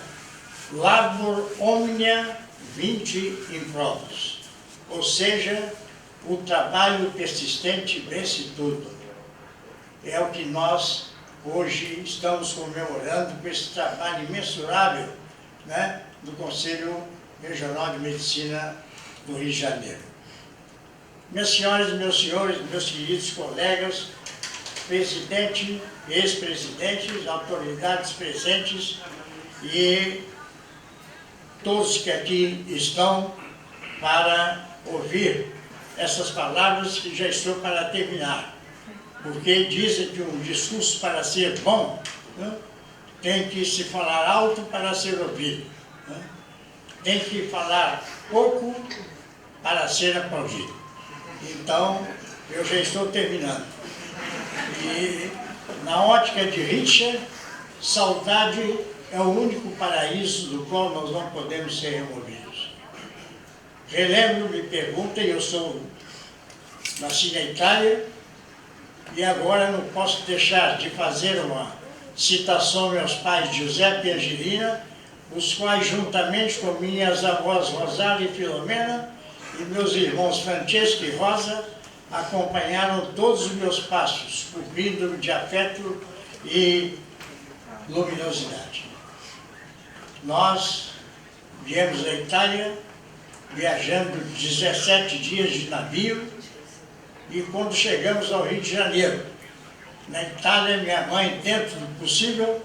labor omnia vinci improbus, ou seja, o trabalho persistente vence tudo. É o que nós hoje estamos comemorando com esse trabalho imensurável, né, do Conselho Regional de Medicina do Rio de Janeiro. Minhas senhoras, meus senhores, meus queridos colegas, presidente, ex-presidentes, autoridades presentes e todos que aqui estão para ouvir essas palavras que já estou para terminar. Porque dizem que um discurso para ser bom, né, tem que se falar alto para ser ouvido. Né? Tem que falar pouco para ser aplaudido. Então, eu já estou terminando. E na ótica de Richard, saudade é o único paraíso do qual nós não podemos ser removidos. Relembro, me pergunta, eu nasci na Itália, e agora não posso deixar de fazer uma citação aos meus pais Giuseppe e Angelina, os quais, juntamente com minhas avós Rosália e Filomena, e meus irmãos Francesco e Rosa, acompanharam todos os meus passos, cobrindo-me de afeto e luminosidade. Nós viemos da Itália, viajando 17 dias de navio, e quando chegamos ao Rio de Janeiro, na Itália, minha mãe, dentro do possível,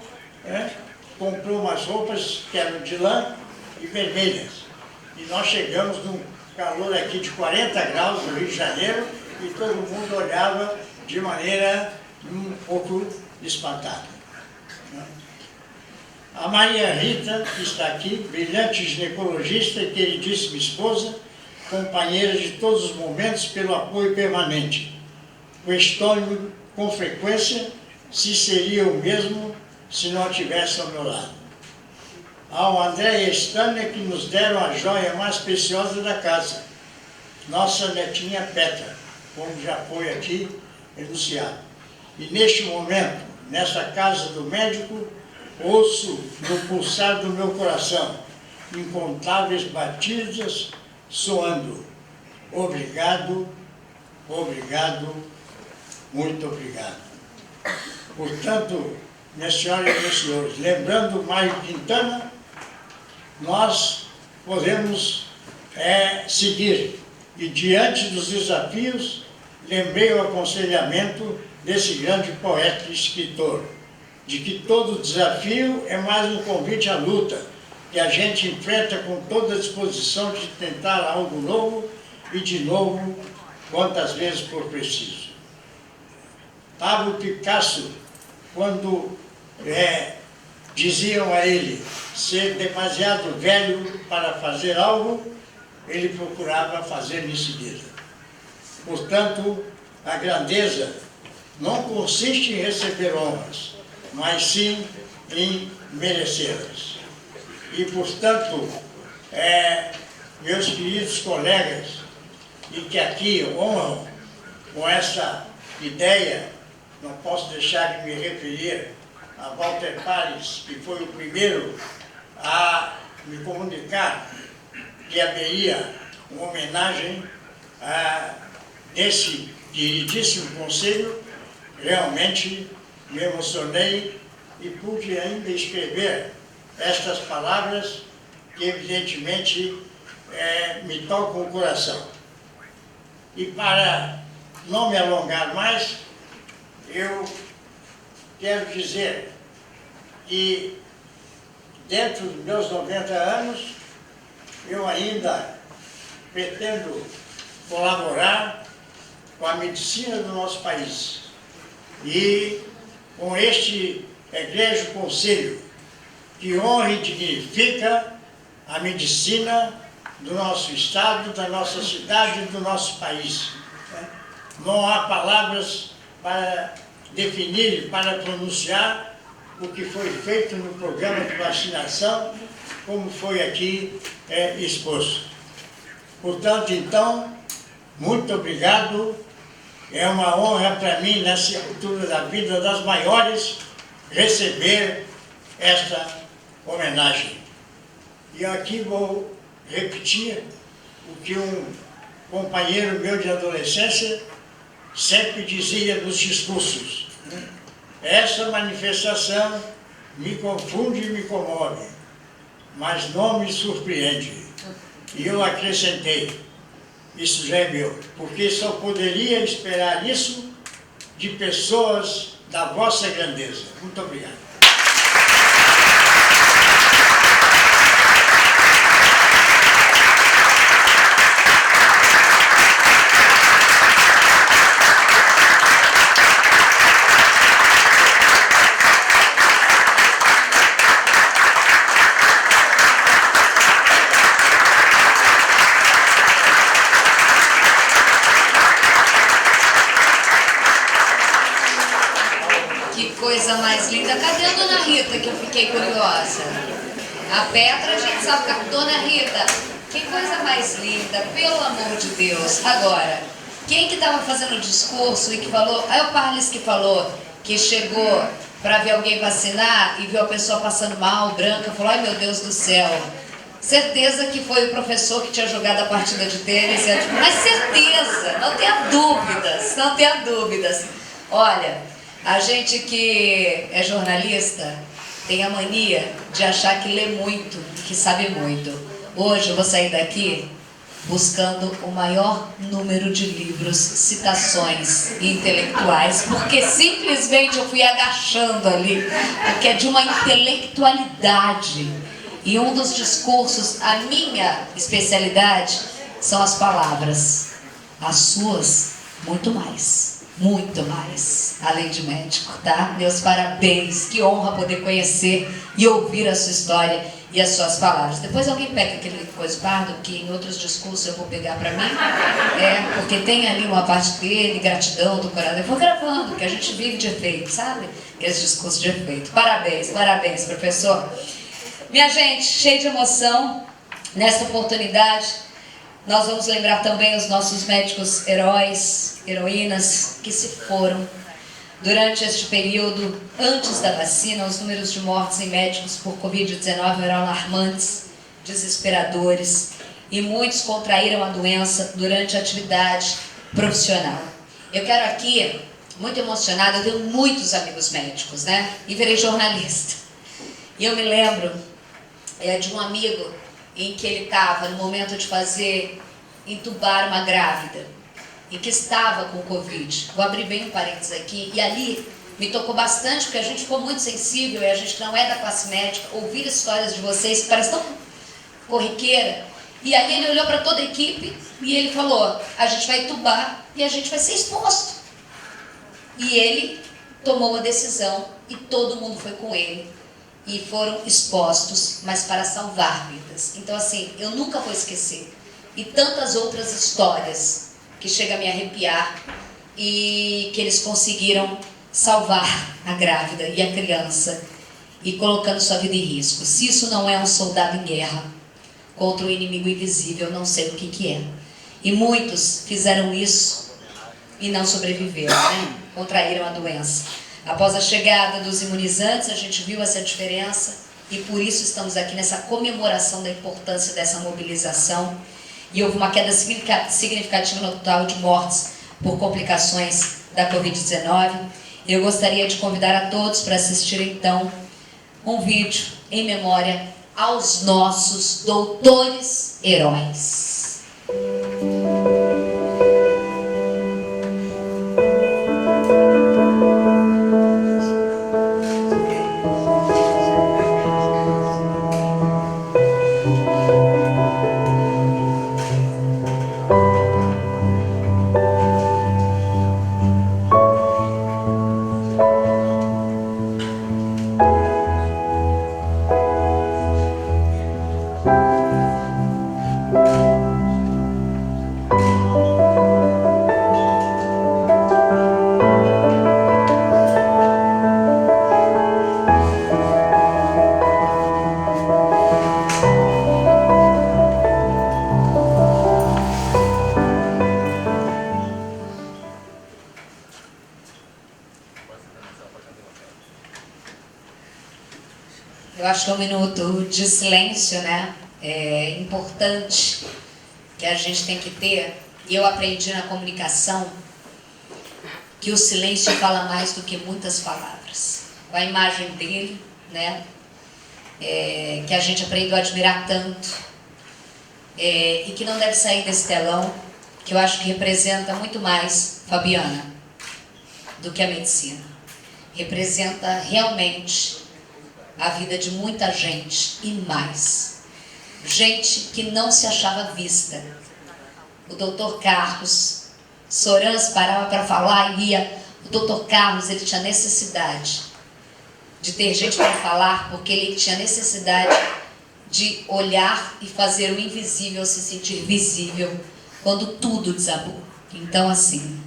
comprou umas roupas que eram de lã e vermelhas. E nós chegamos num calor aqui de 40 graus no Rio de Janeiro, e todo mundo olhava de maneira um pouco espantada. A Maria Rita, que está aqui, brilhante ginecologista e queridíssima esposa, companheira de todos os momentos pelo apoio permanente. Questiono com frequência se seria o mesmo se não estivesse ao meu lado. Ao André e a Estânia, que nos deram a joia mais preciosa da casa, nossa netinha Petra, como já foi aqui enunciado. E neste momento, nesta casa do médico, ouço no pulsar do meu coração incontáveis batidas soando: obrigado, obrigado, muito obrigado. Portanto, minhas senhoras e meus senhores, lembrando Mário Quintana, nós podemos seguir. E diante dos desafios, lembrei o aconselhamento desse grande poeta e escritor, de que todo desafio é mais um convite à luta, que a gente enfrenta com toda a disposição de tentar algo novo e de novo, quantas vezes for preciso. Pablo Picasso, quando diziam a ele ser demasiado velho para fazer algo, ele procurava fazer em seguida. Portanto, a grandeza não consiste em receber honras, mas sim em merecê-las. E, portanto, meus queridos colegas, e que aqui honram com essa ideia, não posso deixar de me referir a Walter Palles, que foi o primeiro a me comunicar que haveria uma homenagem desse queridíssimo conselho. Realmente me emocionei e pude ainda escrever estas palavras que evidentemente me tocam o coração. E para não me alongar mais, eu quero dizer que dentro dos meus 90 anos, eu ainda pretendo colaborar com a medicina do nosso país e com este egrégio conselho que honra e dignifica a medicina do nosso estado, da nossa cidade e do nosso país. Não há palavras para definir, para pronunciar o que foi feito no programa de vacinação, como foi aqui exposto. Portanto, então, muito obrigado. É uma honra para mim, nessa altura da vida das maiores, receber esta homenagem. E aqui vou repetir o que um companheiro meu de adolescência sempre dizia nos discursos. Essa manifestação me confunde e me comove, mas não me surpreende. E eu acrescentei, isso já é meu, porque só poderia esperar isso de pessoas da vossa grandeza. Muito obrigado. Coisa mais linda. Cadê a Dona Rita, que eu fiquei curiosa? A Petra, a gente sabe que a Dona Rita, que coisa mais linda, pelo amor de Deus. Agora, quem que estava fazendo o discurso e que falou, é o Parles que falou, que chegou para ver alguém vacinar e viu a pessoa passando mal, branca, falou, ai meu Deus do céu. Certeza que foi o professor que tinha jogado a partida de tênis, mas certeza, não tenha dúvidas, não tenha dúvidas. Olha, a gente que é jornalista tem a mania de achar que lê muito, que sabe muito. Hoje eu vou sair daqui buscando o maior número de livros, citações intelectuais, porque simplesmente eu fui agachando ali, porque é de uma intelectualidade. E um dos discursos, a minha especialidade, são as palavras. As suas, muito mais. Muito mais, além de médico, tá? Meus parabéns, que honra poder conhecer e ouvir a sua história e as suas palavras. Depois alguém pega aquele coisa pardo, que em outros discursos eu vou pegar pra mim, porque tem ali uma parte dele, gratidão do coração. Eu vou gravando, que a gente vive de efeito, sabe? Esse discurso de efeito. Parabéns, parabéns, professor. Minha gente, cheio de emoção, nesta oportunidade, nós vamos lembrar também os nossos médicos heróis, heroínas que se foram durante este período. Antes da vacina, os números de mortes em médicos por Covid-19 eram alarmantes, desesperadores, e muitos contraíram a doença durante a atividade profissional. Eu quero aqui, muito emocionada, eu tenho muitos amigos médicos, né? E virei jornalista. E eu me lembro de um amigo em que ele estava no momento de entubar uma grávida, e que estava com Covid. Vou abrir bem um parênteses aqui, e ali me tocou bastante, porque a gente ficou muito sensível, e a gente não é da classe médica, ouvir histórias de vocês que parecem tão corriqueira. E aí ele olhou para toda a equipe, e ele falou, a gente vai entubar, e a gente vai ser exposto. E ele tomou a decisão, e todo mundo foi com ele, e foram expostos, mas para salvar vidas. Então assim, eu nunca vou esquecer. E tantas outras histórias que chega a me arrepiar, e que eles conseguiram salvar a grávida e a criança, e colocando sua vida em risco. Se isso não é um soldado em guerra contra um inimigo invisível, eu não sei o que é. E muitos fizeram isso e não sobreviveram, né? Contraíram a doença. Após a chegada dos imunizantes, a gente viu essa diferença e por isso estamos aqui nessa comemoração da importância dessa mobilização. E houve uma queda significativa no total de mortes por complicações da Covid-19. Eu gostaria de convidar a todos para assistir, então, um vídeo em memória aos nossos doutores heróis. Eu acho que um minuto de silêncio, né, é importante que a gente tem que ter. E eu aprendi na comunicação que o silêncio fala mais do que muitas palavras. A imagem dele, né, que a gente aprendeu a admirar tanto, e que não deve sair desse telão, que eu acho que representa muito mais Fabiana do que a medicina. Representa realmente a vida de muita gente e mais. Gente que não se achava vista. O doutor Carlos, Sorans parava para falar e ia. O doutor Carlos, ele tinha necessidade de ter gente para falar, porque ele tinha necessidade de olhar e fazer o invisível se sentir visível quando tudo desabou. Então, assim,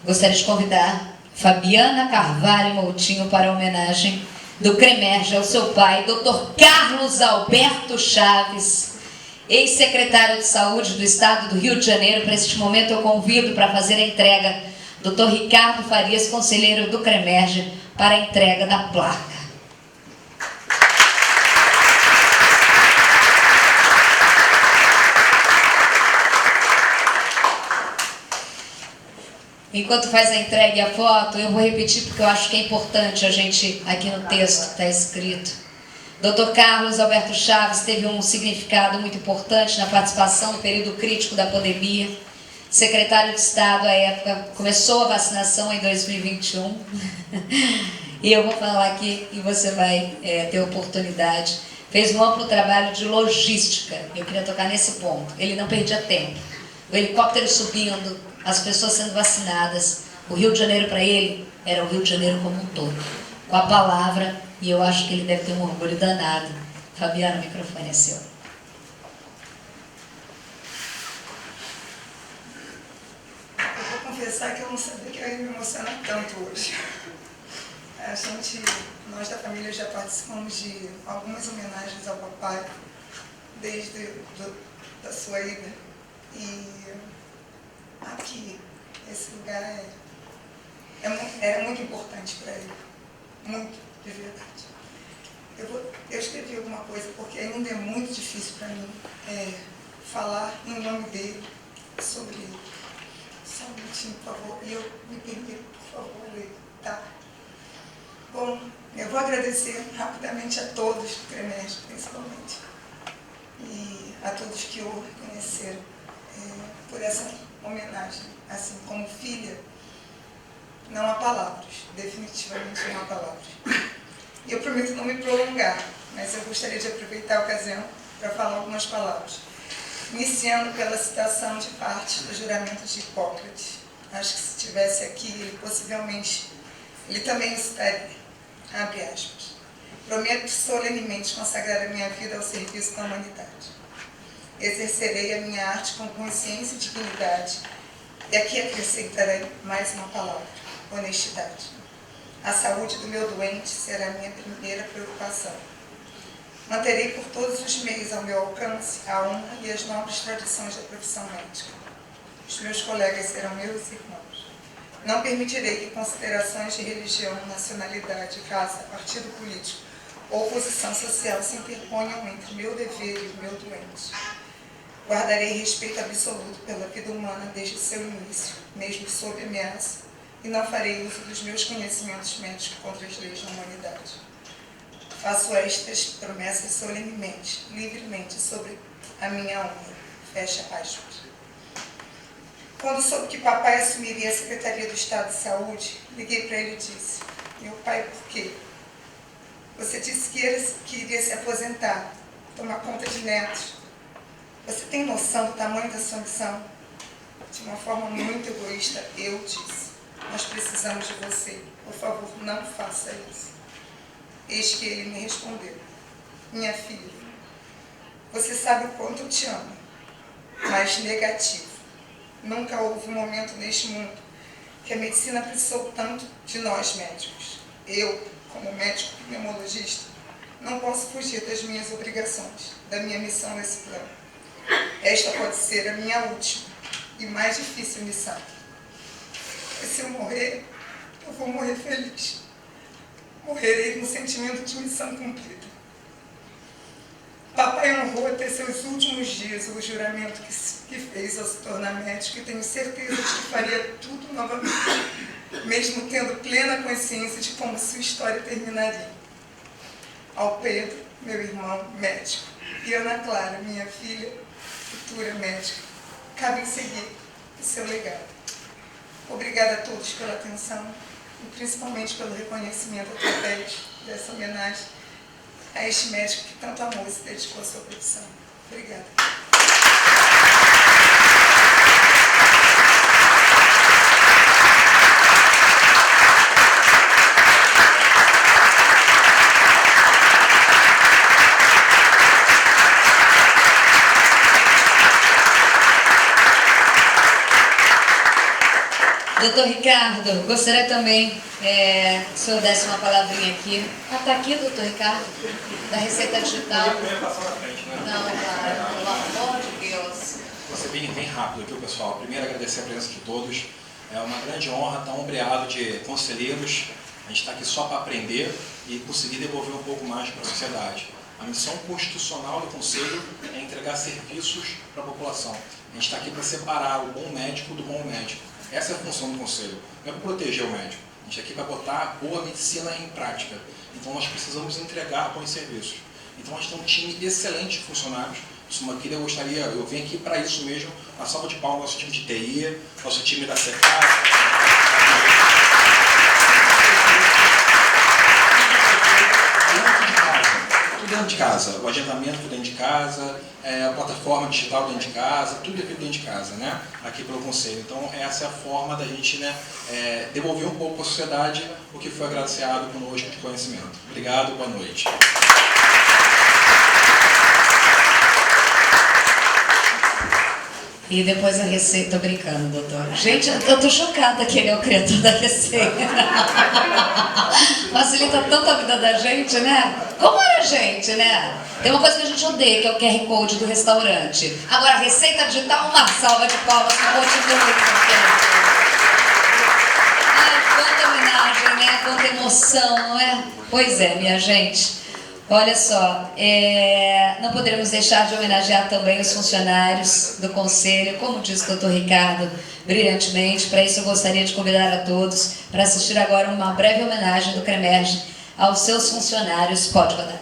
gostaria de convidar Fabiana Carvalho Moutinho para a homenagem do CREMERGE ao seu pai, Dr. Carlos Alberto Chaves, ex-secretário de Saúde do Estado do Rio de Janeiro. Para este momento eu convido para fazer a entrega Dr. Ricardo Farias, conselheiro do CREMERGE, para a entrega da placa. Enquanto faz a entrega e a foto, eu vou repetir porque eu acho que é importante a gente, aqui no texto está escrito. Dr. Carlos Alberto Chaves teve um significado muito importante na participação no período crítico da pandemia. Secretário de Estado à época, começou a vacinação em 2021. E eu vou falar aqui e você vai ter oportunidade. Fez um amplo trabalho de logística. Eu queria tocar nesse ponto. Ele não perdia tempo. O helicóptero subindo, as pessoas sendo vacinadas. O Rio de Janeiro para ele era o Rio de Janeiro como um todo. Com a palavra, e eu acho que ele deve ter um orgulho danado. Fabiana, o microfone é seu. Eu vou confessar que eu não sabia que eu ia me emocionar tanto hoje. Nós da família já participamos de algumas homenagens ao papai, desde da sua ida. E aqui, esse lugar era muito importante para ele. Muito, de verdade. Eu escrevi alguma coisa, porque ainda é muito difícil para mim falar em nome dele sobre ele. Só um minutinho, por favor. E eu me permito, por favor, ler, tá? Bom, eu vou agradecer rapidamente a todos do CREMERGE, principalmente, e a todos que o reconheceram por essa homenagem. Assim, como filha, não há palavras, definitivamente não há palavras. E eu prometo não me prolongar, mas eu gostaria de aproveitar a ocasião para falar algumas palavras. Iniciando pela citação de parte do juramento de Hipócrates. Acho que se estivesse aqui, ele possivelmente, ele também estaria. Abre aspas. Prometo solenemente consagrar a minha vida ao serviço da humanidade. Exercerei a minha arte com consciência e dignidade. E aqui acrescentarei mais uma palavra: honestidade. A saúde do meu doente será a minha primeira preocupação. Manterei por todos os meios ao meu alcance a honra e as nobres tradições da profissão médica. Os meus colegas serão meus irmãos. Não permitirei que considerações de religião, nacionalidade, raça, partido político ou posição social se interponham entre meu dever e o meu doente. Guardarei respeito absoluto pela vida humana desde seu início, mesmo sob ameaça, e não farei uso dos meus conhecimentos médicos contra as leis da humanidade. Faço estas promessas solenemente, livremente, sobre a minha honra. Fecha aspas. Quando soube que papai assumiria a Secretaria do Estado de Saúde, liguei para ele e disse: meu pai, por quê? Você disse que iria se aposentar, tomar conta de netos. Você tem noção do tamanho da sua missão? De uma forma muito egoísta, eu disse: nós precisamos de você. Por favor, não faça isso. Eis que ele me respondeu: minha filha, você sabe o quanto eu te amo, mas negativo. Nunca houve um momento neste mundo que a medicina precisou tanto de nós médicos. Eu, como médico pneumologista, não posso fugir das minhas obrigações, da minha missão nesse plano. Esta pode ser a minha última e mais difícil missão. E se eu morrer, eu vou morrer feliz. Morrerei no sentimento de missão cumprida. Papai honrou até seus últimos dias o juramento que fez ao se tornar médico, e tenho certeza de que faria tudo novamente, mesmo tendo plena consciência de como sua história terminaria. Ao Pedro, meu irmão médico, e Ana Clara, minha filha, futura médica, cabe seguir o seu legado. Obrigada a todos pela atenção e principalmente pelo reconhecimento através dessa homenagem a este médico que tanto amou e se dedicou à sua profissão. Obrigada. Doutor Ricardo, gostaria também que o senhor desse uma palavrinha aqui. Ah, está aqui, doutor Ricardo, da Receita Digital. Eu ia passar na frente, né? Não, claro, pelo amor de Deus. Vou ser bem rápido aqui, pessoal. Primeiro, agradecer a presença de todos. É uma grande honra estar ombreado de conselheiros. A gente está aqui só para aprender e conseguir devolver um pouco mais para a sociedade. A missão constitucional do Conselho é entregar serviços para a população. A gente está aqui para separar o bom médico do bom médico. Essa é a função do Conselho, não é para proteger o médico. A gente é aqui para botar a boa medicina em prática. Então nós precisamos entregar bons serviços. Então a gente tem um time excelente de funcionários. Eu vim aqui para isso mesmo, uma salva de palmas ao nosso time de TI, nosso time da CECAP. Dentro de casa, o agendamento dentro de casa, a plataforma digital dentro de casa, tudo é feito dentro de casa, né? Aqui pelo Conselho. Então essa é a forma da gente, né, devolver um pouco à sociedade o que foi agraciado conosco de conhecimento. Obrigado, boa noite. E depois a receita, tô brincando, doutor. Gente, eu tô chocada que ele é o criador da receita. Facilita tanto a vida da gente, né? Como era a gente, né? Tem uma coisa que a gente odeia, que é o QR Code do restaurante. Agora, a receita digital, uma salva de palmas para o continue. Ai, quanta homenagem, né? Quanta emoção, não é? Pois é, minha gente. Olha só, não poderemos deixar de homenagear também os funcionários do Conselho, como disse o doutor Ricardo brilhantemente. Para isso eu gostaria de convidar a todos para assistir agora uma breve homenagem do CREMERGE aos seus funcionários. Pode rodar.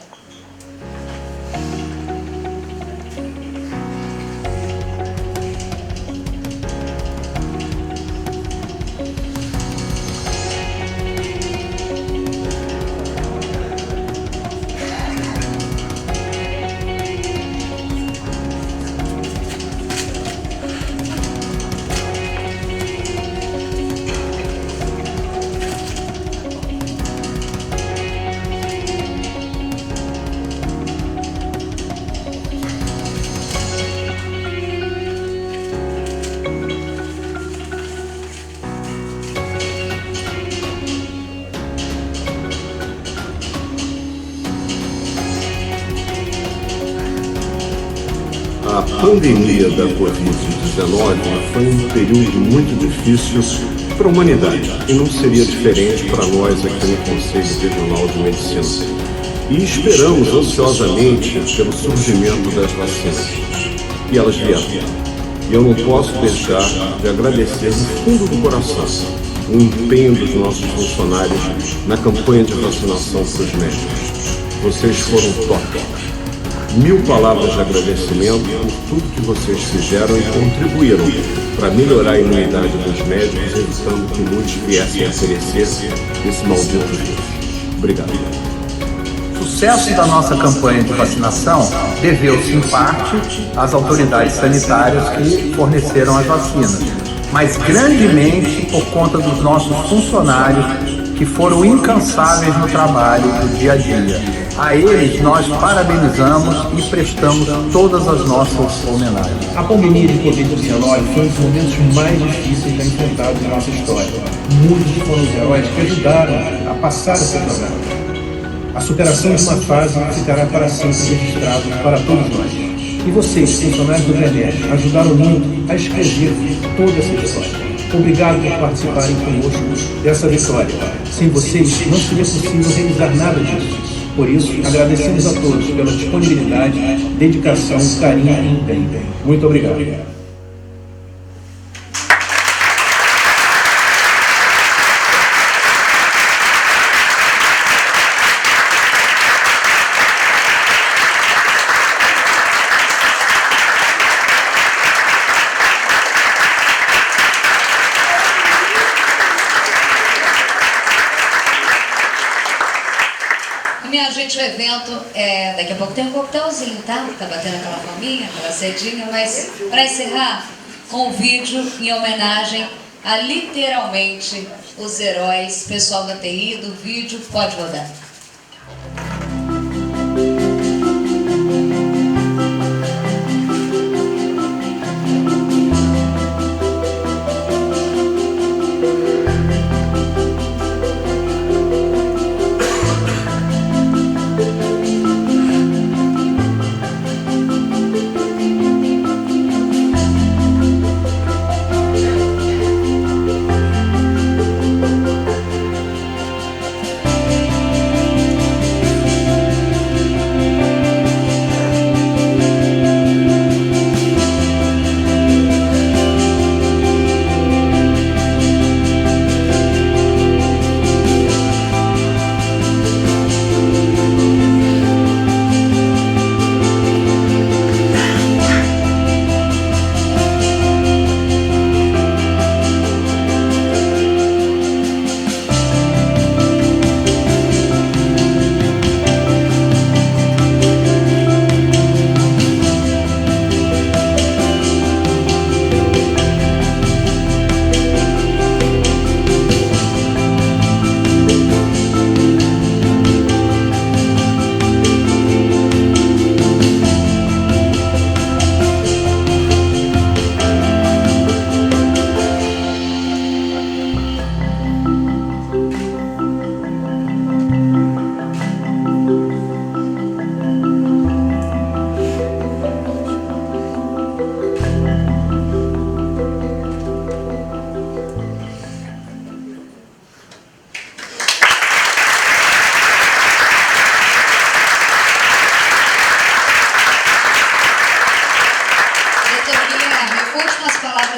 A pandemia da Covid-19 foi um período muito difícil para a humanidade, e não seria diferente para nós aqui no Conselho Regional de Medicina. E esperamos ansiosamente pelo surgimento das vacinas. E elas vieram. E eu não posso deixar de agradecer do fundo do coração o empenho dos nossos funcionários na campanha de vacinação para os médicos. Vocês foram top. 1000 palavras de agradecimento por tudo que vocês fizeram e contribuíram para melhorar a imunidade dos médicos, evitando que muitos viessem a perecer desse maldito vírus. Obrigado. O sucesso da nossa campanha de vacinação deveu-se, em parte, às autoridades sanitárias que forneceram as vacinas, mas grandemente por conta dos nossos funcionários que foram incansáveis no trabalho do dia a dia. A eles nós parabenizamos e prestamos todas as nossas homenagens. A pandemia de Covid-19 foi um dos momentos mais difíceis já enfrentados na nossa história. Muitos foram os heróis que ajudaram a passar essa jornada. A superação de uma fase ficará para sempre registrado para todos nós. E vocês, funcionários do CREMERG, ajudaram muito a escrever toda essa história. Obrigado por participarem conosco dessa vitória. Sem vocês, não seria possível realizar nada disso. Por isso, agradecemos a todos pela disponibilidade, dedicação, carinho e empenho. Muito obrigado. Minha gente, o evento, daqui a pouco tem um coquetelzinho, tá? Tá batendo aquela fominha, aquela sedinha, mas para encerrar, um vídeo em homenagem a literalmente os heróis. Pessoal da TI, do vídeo, pode rodar.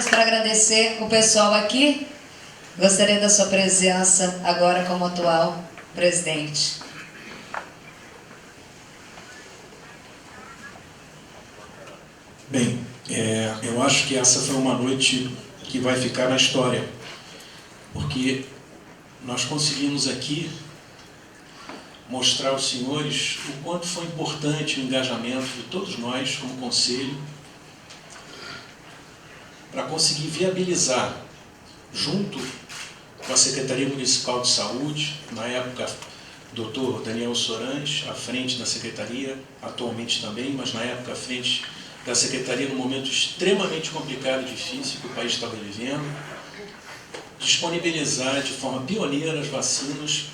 Para agradecer o pessoal aqui, gostaria da sua presença agora como atual presidente. Bem, eu acho que essa foi uma noite que vai ficar na história, porque nós conseguimos aqui mostrar aos senhores o quanto foi importante o engajamento de todos nós como conselho para conseguir viabilizar, junto com a Secretaria Municipal de Saúde, na época Dr. Daniel Sorans, à frente da Secretaria, atualmente também, mas na época à frente da Secretaria, num momento extremamente complicado e difícil que o país estava vivendo, disponibilizar de forma pioneira as vacinas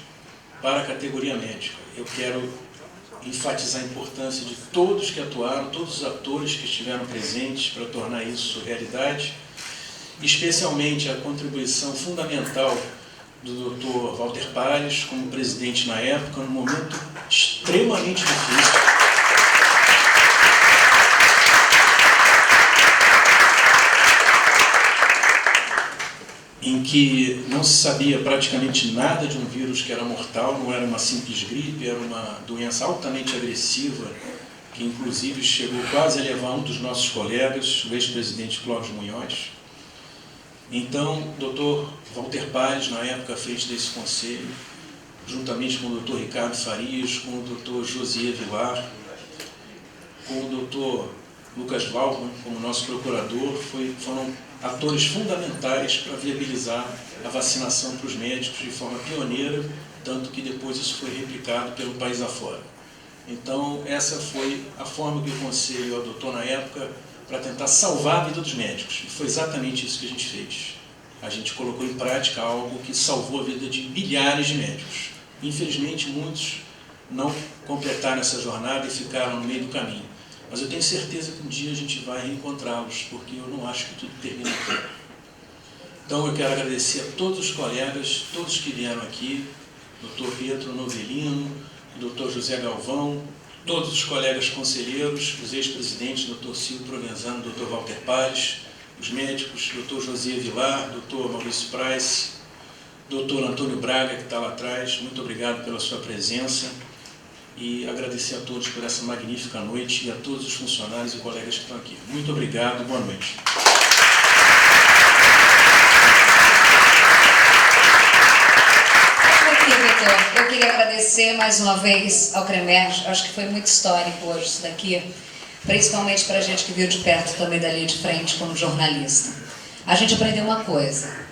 para a categoria médica. Eu quero enfatizar a importância de todos que atuaram, todos os atores que estiveram presentes para tornar isso realidade. especialmente a contribuição fundamental do Dr. Walter Paes, como presidente na época, num momento extremamente difícil. Em que não se sabia praticamente nada de um vírus que era mortal, não era uma simples gripe, era uma doença altamente agressiva, que inclusive chegou quase a levar um dos nossos colegas, o ex-presidente Clóvis Munhoz. Então, o Dr. Walter Paes, na época, à frente desse conselho, juntamente com o Dr. Ricardo Farias, com o Dr. Josier Vilar, com o Dr. Lucas Waldman, como nosso procurador, foram atores fundamentais para viabilizar a vacinação para os médicos de forma pioneira, tanto que depois isso foi replicado pelo país afora. Então, essa foi a forma que o Conselho adotou na época para tentar salvar a vida dos médicos. E foi exatamente isso que a gente fez. A gente colocou em prática algo que salvou a vida de milhares de médicos. Infelizmente, muitos não completaram essa jornada e ficaram no meio do caminho. Mas eu tenho certeza que um dia a gente vai reencontrá-los, porque eu não acho que tudo termina aqui. Então eu quero agradecer a todos os colegas, todos que vieram aqui, Dr. Pietro Novelino, Dr. José Galvão, todos os colegas conselheiros, os ex-presidentes, Dr. Silvio Provenzano, Dr. Walter Paes, os médicos, Dr. José Vilar, Dr. Maurício Price, Dr. Antônio Braga, que está lá atrás. Muito obrigado pela sua presença. E agradecer a todos por essa magnífica noite e a todos os funcionários e colegas que estão aqui. Muito obrigado, boa noite. Aqui, Vitor, eu queria agradecer mais uma vez ao CREMERG. Acho que foi muito histórico hoje isso daqui, principalmente para a gente que viu de perto também dali de frente como jornalista. A gente aprendeu uma coisa,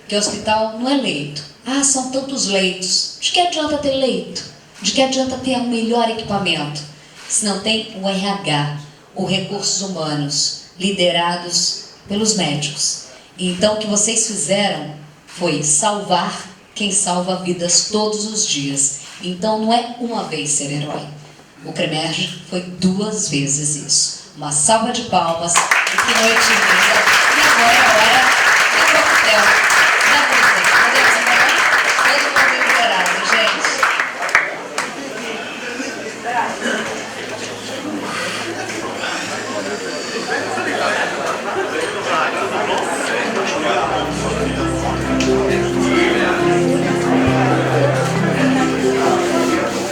que o hospital não é leito. Ah, são tantos leitos. De que adianta ter leito? De que adianta ter um melhor equipamento se não tem o RH, os recursos humanos, liderados pelos médicos? Então, o que vocês fizeram foi salvar quem salva vidas todos os dias. Então, não é uma vez ser herói. O CREMERG foi 2 vezes isso. Uma salva de palmas. E que noite linda. E agora é a hora do coquetel.